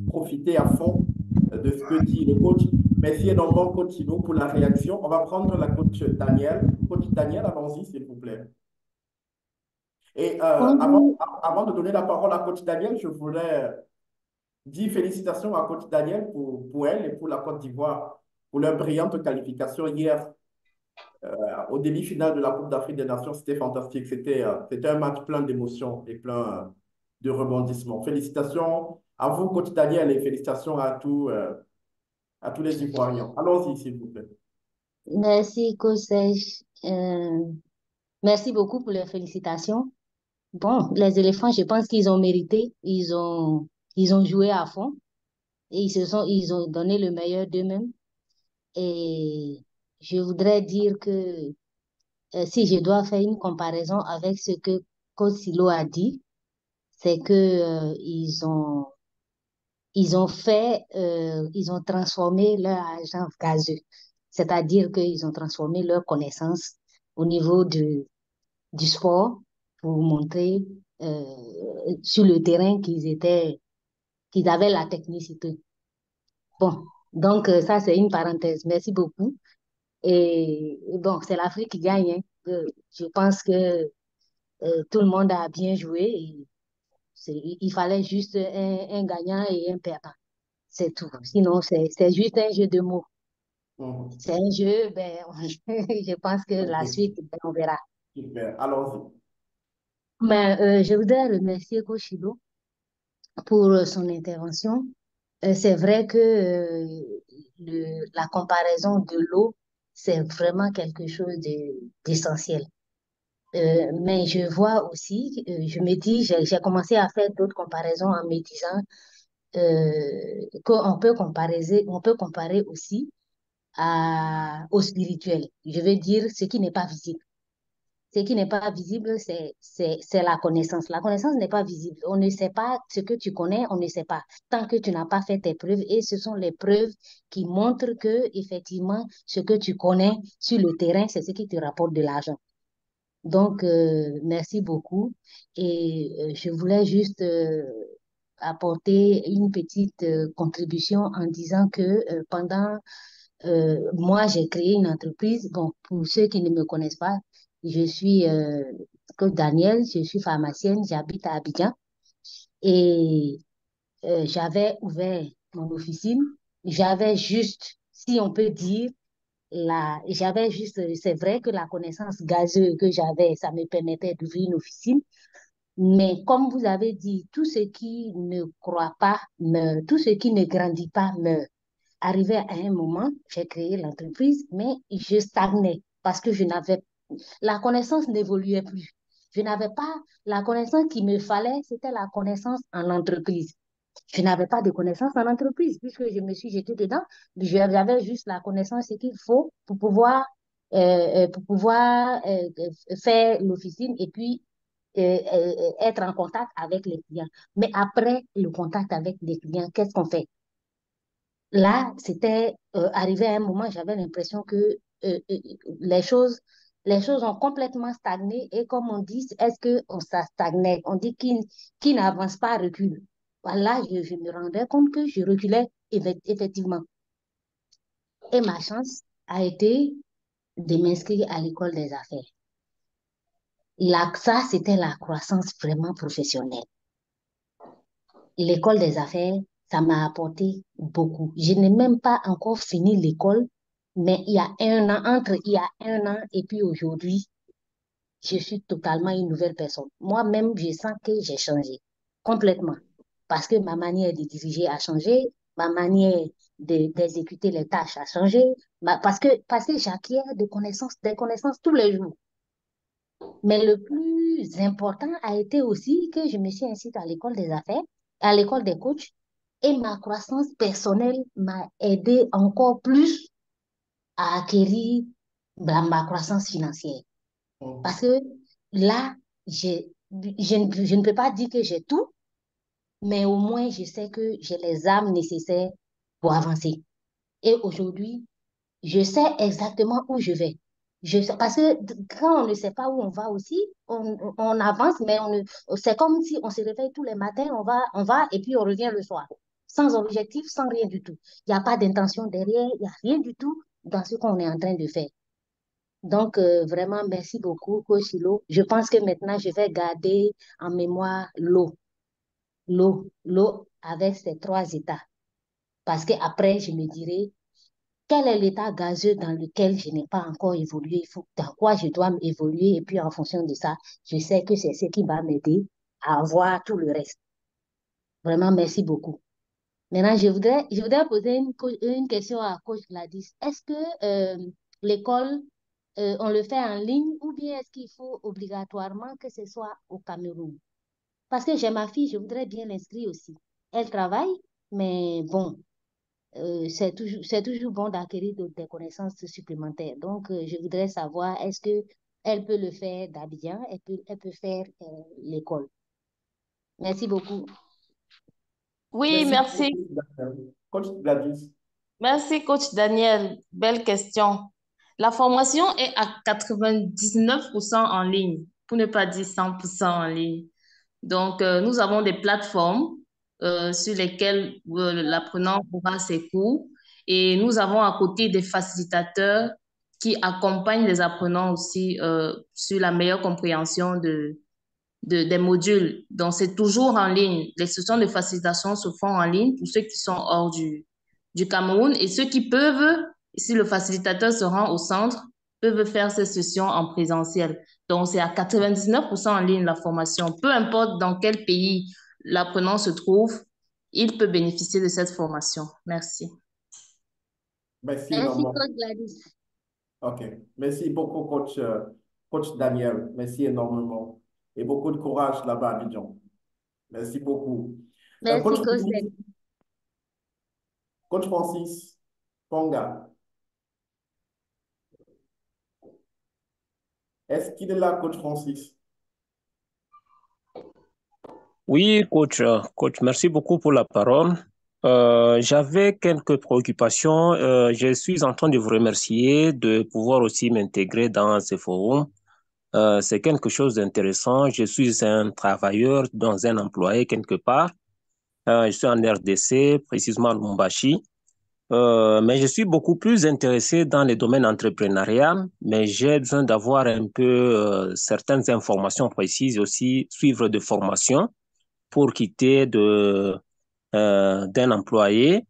profiter à fond de ce que dit le coach. Merci énormément, coach Thibaut, pour la réaction. On va prendre la coach Daniel. Coach Daniel, allons-y, s'il vous plaît. Et Bonjour. avant de donner la parole à coach Daniel, je voulais dire félicitations à coach Daniel pour elle et pour la Côte d'Ivoire pour leur brillante qualification hier au demi-finale de la Coupe d'Afrique des Nations. C'était fantastique. C'était un match plein d'émotions et plein de rebondissements. Félicitations à vous, coach Daniel, et félicitations à tous les Ivoiriens. Allons-y, s'il vous plaît. Merci, Coach Serge. Merci beaucoup pour les félicitations. Bon, les éléphants, je pense qu'ils ont mérité. Ils ont joué à fond et ils ont donné le meilleur d'eux-mêmes. Et je voudrais dire que si je dois faire une comparaison avec ce que Coach Silo a dit, c'est que ils ont transformé leur argent gazeux. C'est-à-dire qu'ils ont transformé leurs connaissances au niveau du sport pour montrer sur le terrain qu'ils avaient la technicité. Bon, donc ça, c'est une parenthèse. Merci beaucoup. Et bon, c'est l'Afrique qui gagne, hein. Je pense que tout le monde a bien joué. Il fallait juste un gagnant et un perdant. C'est tout. Sinon, c'est juste un jeu de mots. C'est un jeu, ben, je pense que la suite, ben, on verra. Super, allons-y. Mais je voudrais remercier Koshido pour son intervention. C'est vrai que la comparaison de l'eau, c'est vraiment quelque chose d'essentiel. Mais je vois aussi, je me dis, j'ai commencé à faire d'autres comparaisons en me disant on peut comparer aussi au spirituel. Je veux dire ce qui n'est pas visible. Ce qui n'est pas visible, c'est la connaissance. La connaissance n'est pas visible. On ne sait pas ce que tu connais, on ne sait pas. Tant que tu n'as pas fait tes preuves, et ce sont les preuves qui montrent que, effectivement, ce que tu connais sur le terrain, c'est ce qui te rapporte de l'argent. Donc, merci beaucoup. Et je voulais juste apporter une petite contribution en disant que moi, j'ai créé une entreprise. Bon, pour ceux qui ne me connaissent pas, je suis Claude Daniel, je suis pharmacienne, j'habite à Abidjan et j'avais ouvert mon officine. J'avais juste, si on peut dire, j'avais juste, c'est vrai que la connaissance gazeuse que j'avais, ça me permettait d'ouvrir une officine. Mais comme vous avez dit, tout ce qui ne croit pas meurt, tout ce qui ne grandit pas meurt. Arrivé à un moment, j'ai créé l'entreprise, mais je stagnais parce que la connaissance n'évoluait plus. Je n'avais pas la connaissance qu'il me fallait, c'était la connaissance en entreprise. Je n'avais pas de connaissance en entreprise puisque je me suis jetée dedans. J'avais juste la connaissance qu'il faut pour pouvoir faire l'officine et puis être en contact avec les clients. Mais après le contact avec les clients, qu'est-ce qu'on fait? là, c'était arrivé à un moment, j'avais l'impression que les choses, les choses ont complètement stagné. Et comme on dit, est-ce que ça stagnait? On dit qui n'avance pas recule. Voilà, je me rendais compte que je reculais effectivement. Et ma chance a été de m'inscrire à l'école des affaires. Là, ça, c'était la croissance vraiment professionnelle. L'école des affaires, ça m'a apporté beaucoup. Je n'ai même pas encore fini l'école, mais il y a un an, entre il y a un an et puis aujourd'hui, je suis totalement une nouvelle personne. Moi-même, je sens que j'ai changé complètement parce que ma manière de diriger a changé, ma manière d'exécuter les tâches a changé, parce que j'acquiers des connaissances tous les jours. Mais le plus important a été aussi que je me suis inscrite à l'école des affaires, à l'école des coachs, et ma croissance personnelle m'a aidé encore plus à acquérir ma croissance financière. Parce que là, je ne peux pas dire que j'ai tout, mais au moins je sais que j'ai les armes nécessaires pour avancer. Et aujourd'hui, je sais exactement où je vais. Parce que quand on ne sait pas où on va aussi, on avance, mais c'est comme si on se réveille tous les matins, on va et puis on revient le soir. Sans objectif, sans rien du tout. Il n'y a pas d'intention derrière, il n'y a rien du tout dans ce qu'on est en train de faire. Donc, vraiment, merci beaucoup, Coach Hilo. Je pense que maintenant, je vais garder en mémoire l'eau. L'eau avec ces trois états. Parce qu'après, je me dirai, quel est l'état gazeux dans lequel je n'ai pas encore évolué, dans quoi je dois évoluer, et puis en fonction de ça, je sais que c'est ce qui va m'aider à avoir tout le reste. Vraiment, merci beaucoup. Maintenant, je voudrais poser une question à Coach Gladys. Est-ce que l'école, on le fait en ligne ou bien est-ce qu'il faut obligatoirement que ce soit au Cameroun? Parce que j'ai ma fille, je voudrais bien l'inscrire aussi. Elle travaille, mais bon, c'est toujours bon d'acquérir des connaissances supplémentaires. Donc, je voudrais savoir, est-ce que elle peut le faire d'Abidjan, elle peut faire l'école. Merci beaucoup. Oui, merci. Coach Gladys. Merci, Coach Daniel. Belle question. La formation est à 99% en ligne, pour ne pas dire 100% en ligne. Donc, nous avons des plateformes sur lesquelles l'apprenant aura ses cours et nous avons à côté des facilitateurs qui accompagnent les apprenants aussi sur la meilleure compréhension des modules. Donc, c'est toujours en ligne. Les sessions de facilitation se font en ligne pour ceux qui sont hors du Cameroun et ceux qui peuvent, si le facilitateur se rend au centre, peuvent faire ces sessions en présentiel. Donc, c'est à 99% en ligne la formation. Peu importe dans quel pays l'apprenant se trouve, il peut bénéficier de cette formation. Merci. Merci Merci, énormément. Coach Gladys. OK. Merci beaucoup, Coach Daniel. Merci énormément. Et beaucoup de courage là-bas à Abidjan. Merci beaucoup. Merci, Coach Coach Francis, Daniel. Coach Francis Ponga. Est-ce qu'il est là, Coach Francis? Oui, coach, merci beaucoup pour la parole. J'avais quelques préoccupations. Je suis en train de vous remercier de pouvoir aussi m'intégrer dans ce forum. C'est quelque chose d'intéressant. Je suis un travailleur dans un employé quelque part. Je suis en RDC, précisément à Lubumbashi. Mais je suis beaucoup plus intéressé dans les domaines entrepreneurial, mais j'ai besoin d'avoir un peu certaines informations précises aussi, suivre des formations pour quitter d'un employé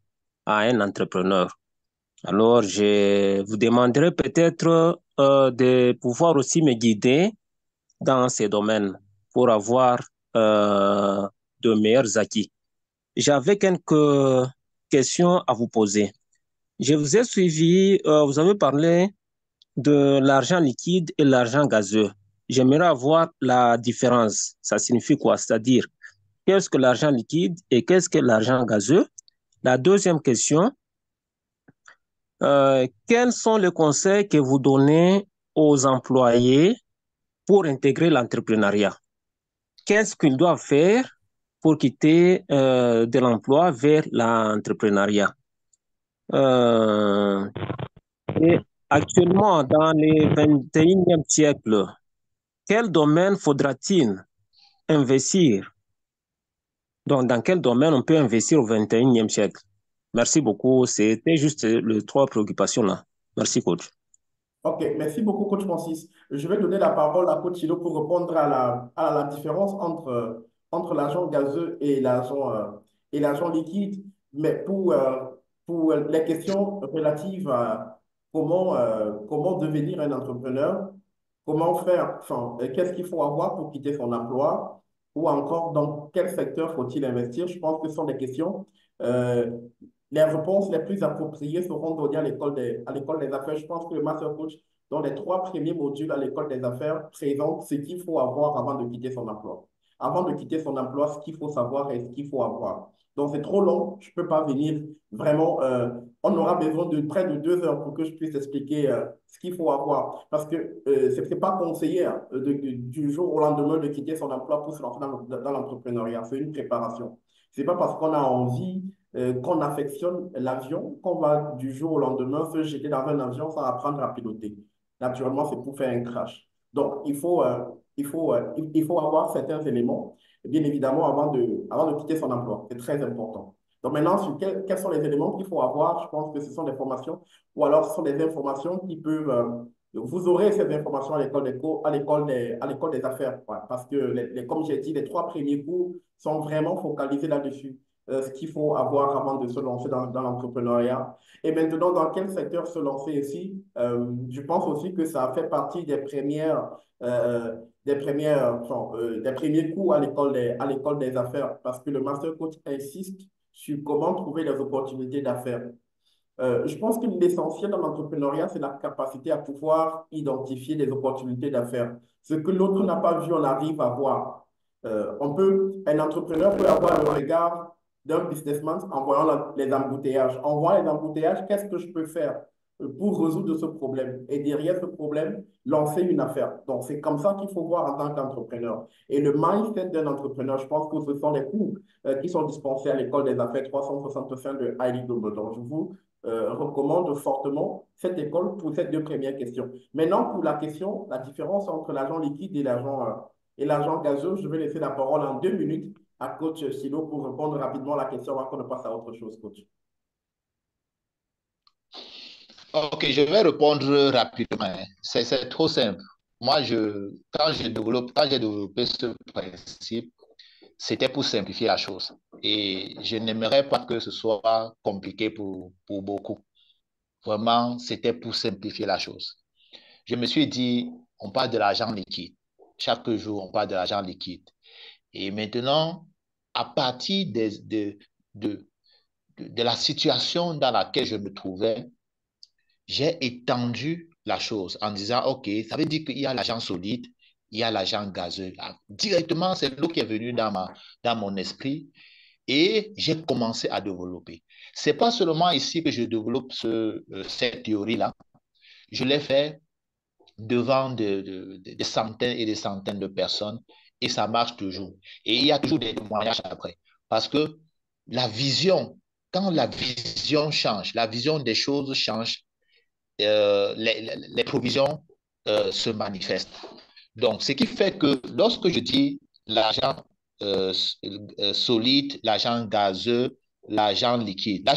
à un entrepreneur. Alors, je vous demanderai peut-être de pouvoir aussi me guider dans ces domaines pour avoir de meilleurs acquis. J'avais quelques questions à vous poser. Je vous ai suivi, vous avez parlé de l'argent liquide et l'argent gazeux. J'aimerais avoir la différence. Ça signifie quoi? C'est-à-dire, qu'est-ce que l'argent liquide et qu'est-ce que l'argent gazeux? La deuxième question, quels sont les conseils que vous donnez aux employés pour intégrer l'entrepreneuriat? Qu'est-ce qu'ils doivent faire pour quitter de l'emploi vers l'entrepreneuriat? Euh, et actuellement, dans les 21e siècle, quel domaine faudra-t-il investir? Donc, dans quel domaine on peut investir au 21e siècle? Merci beaucoup. C'était juste les trois préoccupations là. Merci, coach. Ok, merci beaucoup, coach Francis. Je vais donner la parole à coach Hilo pour répondre à la différence entre l'argent gazeux et l'argent liquide. Mais pour les questions relatives à comment devenir un entrepreneur, comment faire, enfin, qu'est-ce qu'il faut avoir pour quitter son emploi, ou encore dans quel secteur faut-il investir, je pense que ce sont des questions. euh, les réponses les plus appropriées seront données à l'école des affaires. Je pense que le Master Coach, dans les 3 premiers modules à l'école des affaires, présente ce qu'il faut avoir avant de quitter son emploi. Avant de quitter son emploi, ce qu'il faut savoir et ce qu'il faut avoir. Donc, c'est trop long. Je ne peux pas venir vraiment. On aura besoin de près de 2 heures pour que je puisse expliquer ce qu'il faut avoir. Parce que ce n'est pas conseillé hein, du jour au lendemain de quitter son emploi pour se lancer dans l'entrepreneuriat. C'est une préparation. Ce n'est pas parce qu'on a envie qu'on affectionne l'avion, qu'on va du jour au lendemain se jeter dans un avion sans apprendre à piloter. Naturellement, c'est pour faire un crash. Donc, il faut avoir certains éléments, bien évidemment, avant de quitter son emploi. C'est très important. Donc, maintenant, sur quels sont les éléments qu'il faut avoir, je pense que ce sont des formations ou alors ce sont des informations qui peuvent. Vous aurez ces informations à l'école à l'école des affaires, ouais, parce que, comme j'ai dit, les 3 premiers cours sont vraiment focalisés là-dessus, ce qu'il faut avoir avant de se lancer dans l'entrepreneuriat. Et maintenant, dans quel secteur se lancer ici? Je pense aussi que ça fait partie des premiers cours à l'école des affaires, parce que le Master Coach insiste sur comment trouver les opportunités d'affaires. Je pense que l'essentiel dans l'entrepreneuriat, c'est la capacité à pouvoir identifier des opportunités d'affaires. Ce que l'autre n'a pas vu, on arrive à voir. Un entrepreneur peut avoir le regard d'un businessman en voyant les embouteillages. En voyant les embouteillages, qu'est-ce que je peux faire pour résoudre ce problème? Et derrière ce problème, lancer une affaire. Donc, c'est comme ça qu'il faut voir en tant qu'entrepreneur. Et le mindset d'un entrepreneur, je pense que ce sont les cours qui sont dispensés à l'école des affaires 365 de Hailey Global. Donc, je vous recommande fortement cette école pour ces 2 premières questions. Maintenant, pour la question, la différence entre l'argent liquide et l'argent gazeux, je vais laisser la parole en 2 minutes à coach Silo pour répondre rapidement à la question avant qu'on ne passe à autre chose, coach. Ok, je vais répondre rapidement, hein. C'est trop simple. Moi, quand j'ai développé ce principe, c'était pour simplifier la chose. Et je n'aimerais pas que ce soit compliqué pour beaucoup. Vraiment, c'était pour simplifier la chose. Je me suis dit, on parle de l'argent liquide. Chaque jour, on parle de l'argent liquide. Et maintenant, à partir de la situation dans laquelle je me trouvais, j'ai étendu la chose en disant, OK, ça veut dire qu'il y a l'argent solide, il y a l'argent gazeux. Directement, c'est l'eau qui est venue dans mon esprit et j'ai commencé à développer. Ce n'est pas seulement ici que je développe cette théorie-là. Je l'ai fait devant des centaines et des centaines de personnes et ça marche toujours. Et il y a toujours des témoignages après. Parce que la vision, quand la vision change, la vision des choses change, les provisions se manifestent. Donc, ce qui fait que lorsque je dis l'argent solide, l'argent gazeux, l'argent liquide,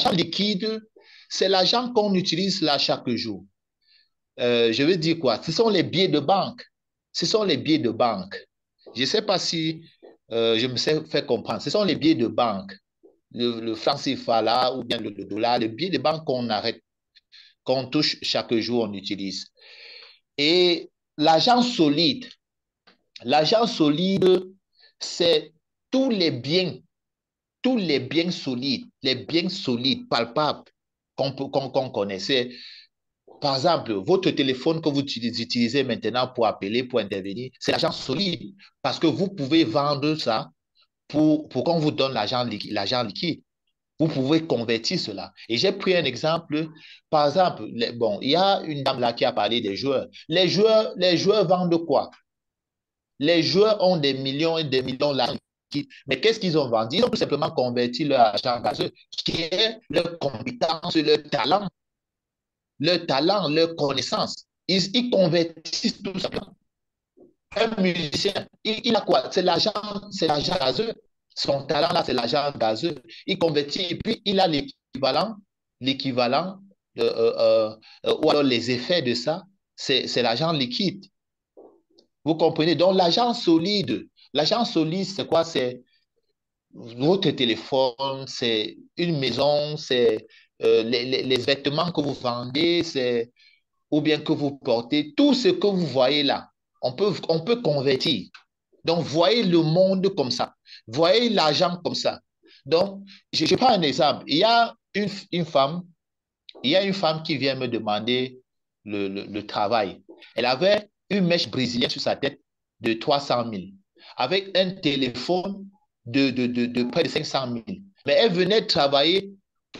c'est l'argent qu'on utilise là chaque jour. Je veux dire quoi? Ce sont les billets de banque. Ce sont les billets de banque. Je ne sais pas si je me sais fait comprendre. Ce sont les billets de banque. Le franc CFA là, ou bien le dollar, les billets de banque qu'on arrête, qu'on touche chaque jour, on utilise. Et l'argent solide, c'est tous les biens solides, palpables qu'on connaissait. Par exemple, votre téléphone que vous utilisez maintenant pour appeler, pour intervenir, c'est l'argent solide parce que vous pouvez vendre ça pour qu'on vous donne l'argent liquide. Vous pouvez convertir cela. Et j'ai pris un exemple. Par exemple, il y a une dame là qui a parlé des joueurs. Les joueurs vendent quoi? Les joueurs ont des millions et des millions là liquide. Mais qu'est-ce qu'ils ont vendu? Ils ont tout simplement converti leur argent gazeux, qui est leur compétence, leur talent, leur connaissance. Ils convertissent tout simplement. Un musicien, il a quoi? C'est l'argent gazeux. Son talent là, c'est l'argent gazeux. Il convertit et puis il a l'équivalent, ou alors les effets de ça, c'est l'argent liquide. Vous comprenez? Donc, l'argent solide, c'est quoi? C'est votre téléphone, c'est une maison, c'est les vêtements que vous vendez, ou bien que vous portez, tout ce que vous voyez là, on peut convertir. Donc, voyez le monde comme ça. Voyez l'argent comme ça. Donc, je prends un exemple. Il y a une femme qui vient me demander le travail. Elle avait une mèche brésilienne sur sa tête de 300 000, avec un téléphone de près de 500 000. Mais elle venait travailler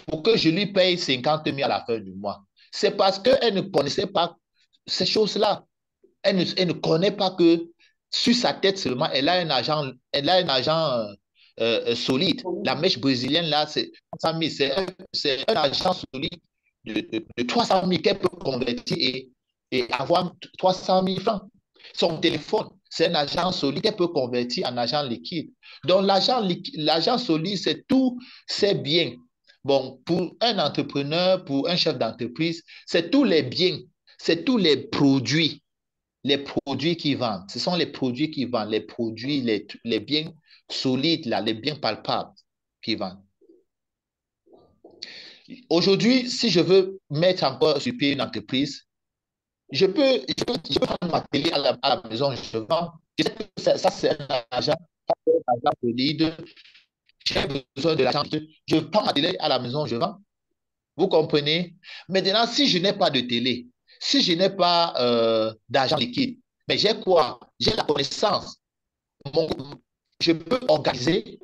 pour que je lui paye 50 000 à la fin du mois. C'est parce qu'elle ne connaissait pas ces choses-là. Elle ne connaît pas que sur sa tête seulement, elle a un argent solide. La mèche brésilienne, là, c'est 300 000. C'est un argent solide de 300 000 qu'elle peut convertir et avoir 300 000 francs. Son téléphone, c'est un argent solide qu'elle peut convertir en argent liquide. Donc, l'argent solide, c'est tous ces biens. Bon, pour un entrepreneur, pour un chef d'entreprise, c'est tous les biens, c'est tous les produits qu'ils vendent. Ce sont les produits qu'ils vendent, les produits, les biens solides, là, les biens palpables qu'ils vendent. Aujourd'hui, si je veux mettre encore sur pied une entreprise, je peux prendre ma télé à la maison, je vends. Je sais que ça c'est un argent solide. J'ai besoin de l'argent. Je prends ma télé à la maison, je vends. Vous comprenez? Maintenant, si je n'ai pas de télé, si je n'ai pas d'argent liquide, mais j'ai quoi? J'ai la connaissance. Je peux organiser.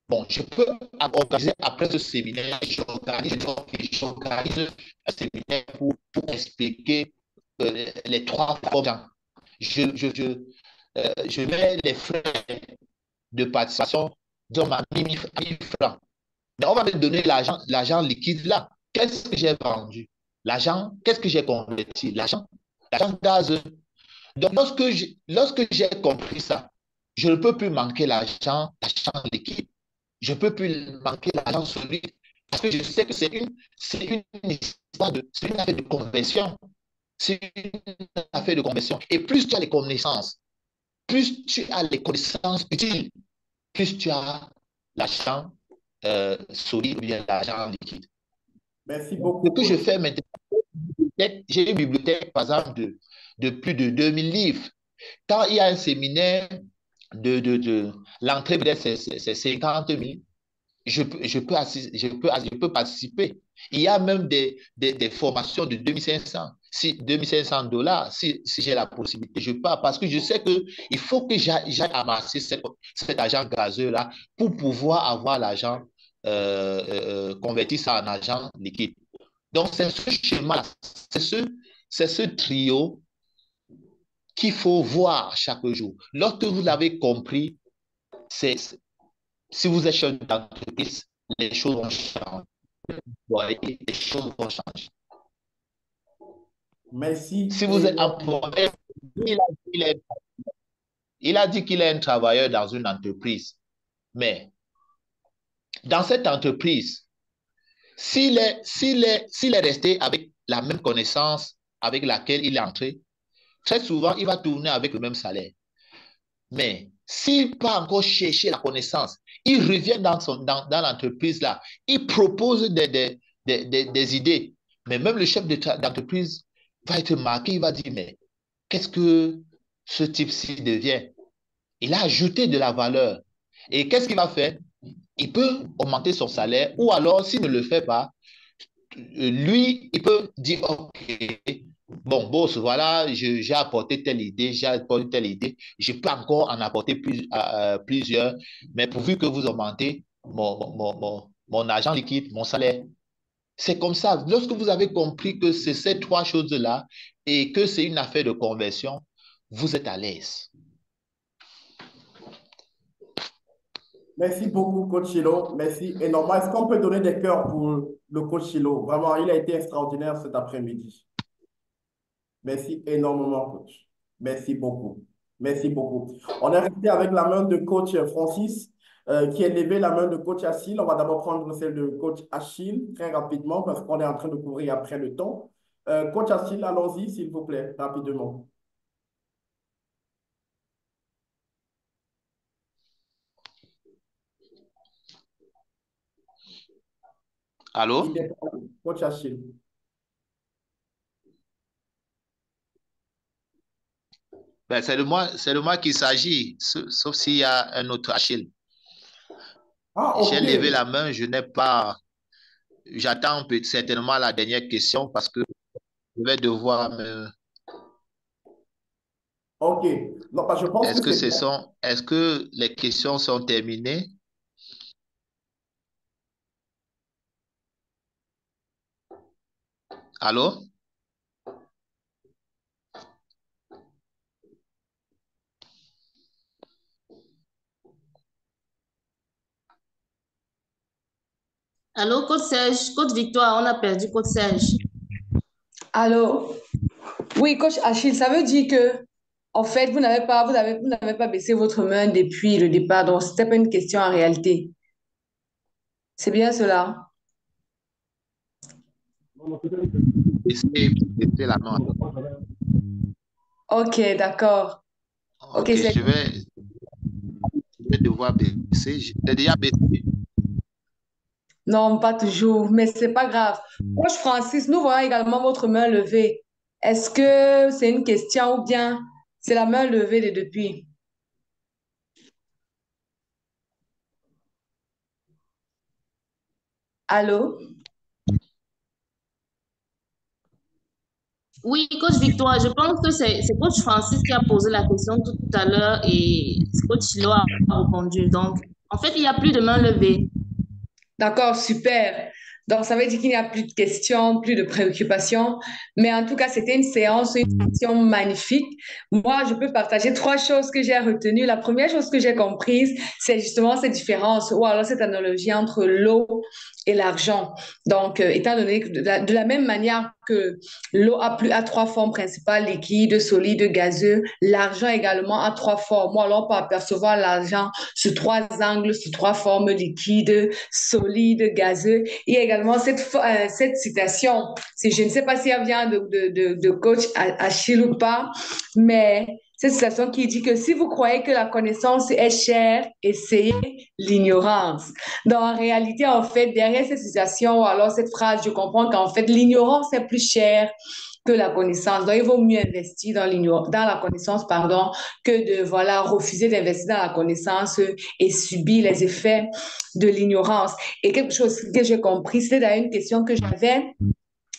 Bon, je peux organiser après ce séminaire, j'organise un séminaire pour expliquer les trois formes. Je mets les frais de participation dans ma 1000 francs. Mais on va me donner l'argent liquide là. Qu'est-ce que j'ai vendu? L'argent, qu'est-ce que j'ai converti? L'argent gaz. Donc, lorsque j'ai compris ça, je ne peux plus manquer l'argent liquide. Je ne peux plus manquer l'argent solide. Parce que je sais que c'est une histoire c'est une affaire de conversion. C'est une affaire de conversion. Et plus tu as les connaissances, plus tu as les connaissances utiles, plus tu as l'argent solide ou bien l'argent liquide. Merci beaucoup. Ce que je fais maintenant, j'ai une bibliothèque, par exemple, de plus de 2000 livres. Quand il y a un séminaire, l'entrée peut-être c'est 50 000, je peux participer. Il y a même des formations de 2500 $, si j'ai la possibilité. Je pars parce que je sais qu'il faut que j'aille amasser cet argent gazeux-là pour pouvoir avoir l'argent, convertir ça en argent liquide. Donc, c'est ce schéma, c'est ce trio qu'il faut voir chaque jour. Lorsque vous l'avez compris, si vous êtes chef d'entreprise, les choses vont changer. Les choses vont changer. Merci. Si vous êtes employé, il a dit qu'il est un travailleur dans une entreprise. Mais dans cette entreprise, s'il est resté avec la même connaissance avec laquelle il est entré, très souvent, il va tourner avec le même salaire. Mais s'il peut encore chercher la connaissance, il revient dans l'entreprise là, il propose des idées. Mais même le chef d'entreprise va être marqué, il va dire, mais qu'est-ce que ce type-ci devient? Il a ajouté de la valeur. Et qu'est-ce qu'il va faire? Il peut augmenter son salaire, ou alors, s'il ne le fait pas, lui, il peut dire, OK, bon, boss, voilà, j'ai apporté telle idée, je peux encore en apporter plusieurs, mais pourvu que vous augmentez mon argent liquide, mon salaire. C'est comme ça. Lorsque vous avez compris que c'est ces trois choses-là et que c'est une affaire de conversion, vous êtes à l'aise. Merci beaucoup, coach Chilo. Merci énormément. Est-ce qu'on peut donner des cœurs pour le coach Chilo? Vraiment, il a été extraordinaire cet après-midi. Merci énormément, coach. Merci beaucoup. Merci beaucoup. On est resté avec la main de coach Francis, qui a levé la main de coach Achille. On va d'abord prendre celle de coach Achille très rapidement parce qu'on est en train de courir après le temps. Coach Achille, allons-y, s'il vous plaît, rapidement. Allô? Coach Achille. Ben, c'est de moi qu'il s'agit, sauf s'il y a un autre Achille. Ah, ok. J'ai levé la main, je n'ai pas. J'attends certainement la dernière question parce que je vais devoir me. Ok. Non, parce que je pense Est-ce que que c'est bon. est-ce que les questions sont terminées? Allô? Allô, Coach Serge, Coach Victoire, on a perdu Coach Serge. Allô? Oui, coach Achille, ça veut dire que, en fait, vous n'avez pas baissé votre main depuis le départ, donc c'était pas une question en réalité. C'est bien cela? Baissez la main. Ok, d'accord. Ok, Ok, je vais devoir baisser. J'ai déjà baissé. Non, pas toujours, mais c'est pas grave. Coach Francis, nous voyons également votre main levée. Est-ce que c'est une question ou bien c'est la main levée de depuis? Allô? Oui, Coach Victoire, je pense que c'est Coach Francis qui a posé la question tout à l'heure et Coach Chilo a répondu. Donc, en fait, il n'y a plus de main levée. D'accord, super. Donc, ça veut dire qu'il n'y a plus de questions, plus de préoccupations. Mais en tout cas, c'était une session magnifique. Moi, je peux partager trois choses que j'ai retenues. La première chose que j'ai comprise, c'est justement cette différence ou alors cette analogie entre l'eau et l'argent. Donc, étant donné que de la même manière que l'eau a trois formes principales, liquide, solide, gazeux, l'argent également a trois formes. Moi, alors, on peut apercevoir l'argent sous trois angles, sous trois formes, liquide, solide, gazeux. Il y a également cette citation, je ne sais pas si elle vient de coach Achille ou pas, mais cette citation qui dit que si vous croyez que la connaissance est chère, essayez l'ignorance. Donc, en réalité, en fait, derrière cette citation ou alors cette phrase, je comprends qu'en fait, l'ignorance est plus chère que la connaissance. Donc, il vaut mieux investir dans la connaissance, pardon, que de, voilà, refuser d'investir dans la connaissance et subir les effets de l'ignorance. Et quelque chose que j'ai compris, c'était d'ailleurs une question que j'avais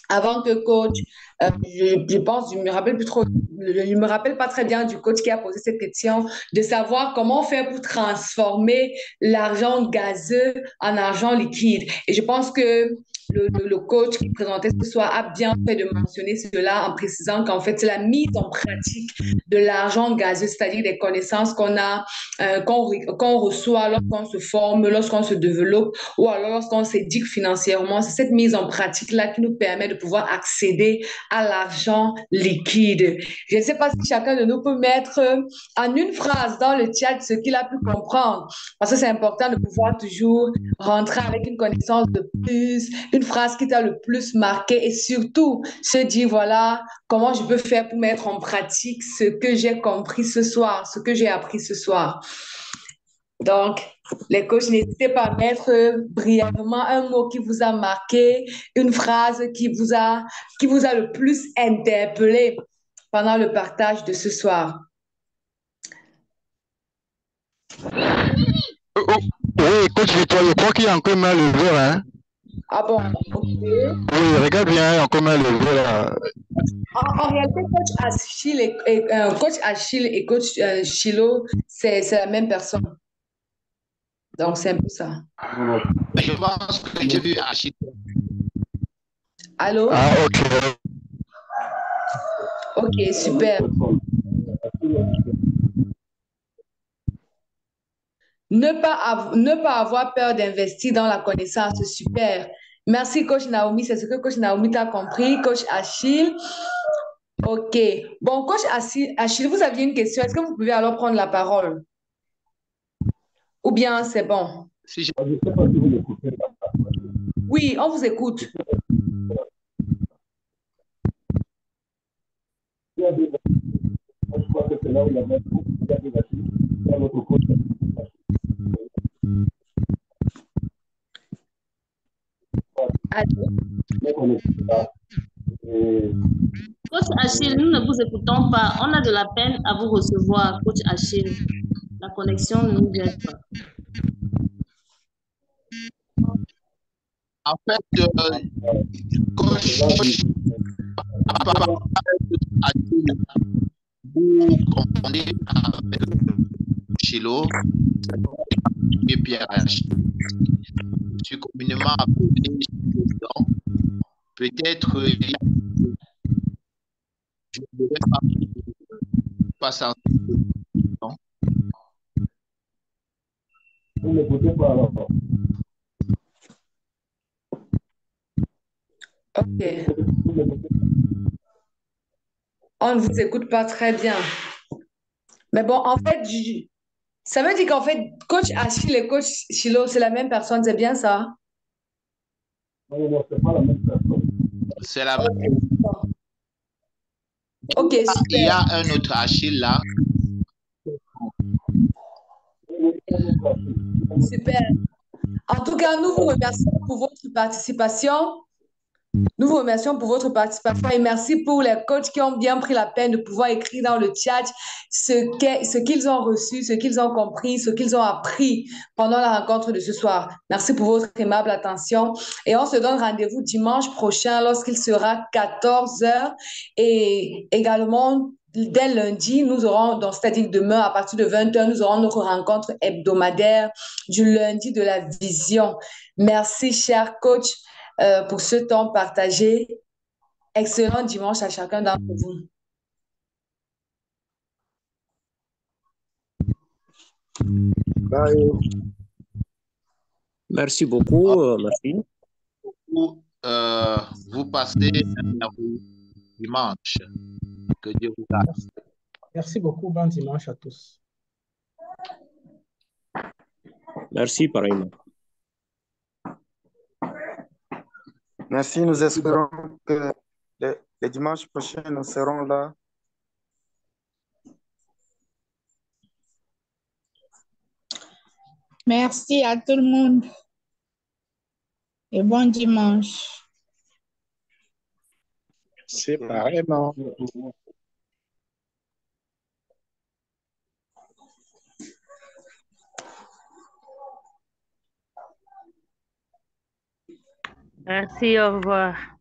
avant que coach, je pense, je me rappelle plus trop, je me rappelle pas très bien du coach qui a posé cette question, de savoir comment faire pour transformer l'argent gazeux en argent liquide. Et je pense que le coach qui présentait ce soir a bien fait de mentionner cela en précisant qu'en fait, c'est la mise en pratique de l'argent gazeux, c'est-à-dire des connaissances qu'on a, qu'on reçoit lorsqu'on se forme, lorsqu'on se développe ou alors lorsqu'on s'éduque financièrement. C'est cette mise en pratique-là qui nous permet de pouvoir accéder à l'argent liquide. Je ne sais pas si chacun de nous peut mettre en une phrase dans le chat ce qu'il a pu comprendre, parce que c'est important de pouvoir toujours rentrer avec une connaissance de plus, une phrase qui t'a le plus marqué et surtout se dire, voilà, comment je peux faire pour mettre en pratique ce que j'ai compris ce soir, ce que j'ai appris ce soir. Donc, les coachs, n'hésitez pas à mettre brièvement un mot qui vous a marqué, une phrase qui vous a le plus interpellé pendant le partage de ce soir. Oui, coach Victoire, je crois qu'il y a encore mal levé, hein? Ah bon? Okay. Oui, regarde bien, il y a encore mal levé là. En réalité, coach Achille et coach Chilo, c'est la même personne. Donc, c'est un peu ça. Je pense que j'ai vu Achille. Allô? Ah, ok. Ok, super. Ne pas avoir peur d'investir dans la connaissance, c'est super. Merci, coach Naomi. C'est ce que coach Naomi t'a compris. Coach Achille. OK. Bon, coach Achille, vous aviez une question. Est-ce que vous pouvez alors prendre la parole? Ou bien c'est bon? Si je... Oui, on vous écoute. Coach Achille, nous ne vous écoutons pas. On a de la peine à vous recevoir, coach Achille. La connexion ne nous aide pas. En fait, coach, vous comprenez avec Chilo et Pierre H. Je suis communément appelé peut-être je ne devrais pas s'en Vous n'écoutez pas alors. OK. On ne vous écoute pas très bien. Mais bon, en fait, ça veut dire qu'en fait, coach Achille et coach Chilo, c'est la même personne, c'est bien ça? Non, c'est pas la même personne. C'est la même. OK, super. Il y a un autre Achille là. Super. En tout cas, nous vous remercions pour votre participation. Nous vous remercions pour votre participation et merci pour les coachs qui ont bien pris la peine de pouvoir écrire dans le chat ce qu'ils ont reçu, ce qu'ils ont compris, ce qu'ils ont appris pendant la rencontre de ce soir. Merci pour votre aimable attention et on se donne rendez-vous dimanche prochain lorsqu'il sera 14 heures et également dès lundi, nous aurons, donc c'est-à-dire demain à partir de 20 heures, nous aurons notre rencontre hebdomadaire du lundi de la vision. Merci, cher coach. Pour ce temps partagé. Excellent dimanche à chacun d'entre vous. Bye. Merci beaucoup. Merci. Vous passez un dimanche. Que Dieu vous garde. Merci beaucoup. Bon dimanche à tous. Merci, pareillement. Merci, nous espérons que le dimanche prochain, nous serons là. Merci à tout le monde et bon dimanche. C'est pareillement. Merci, au revoir.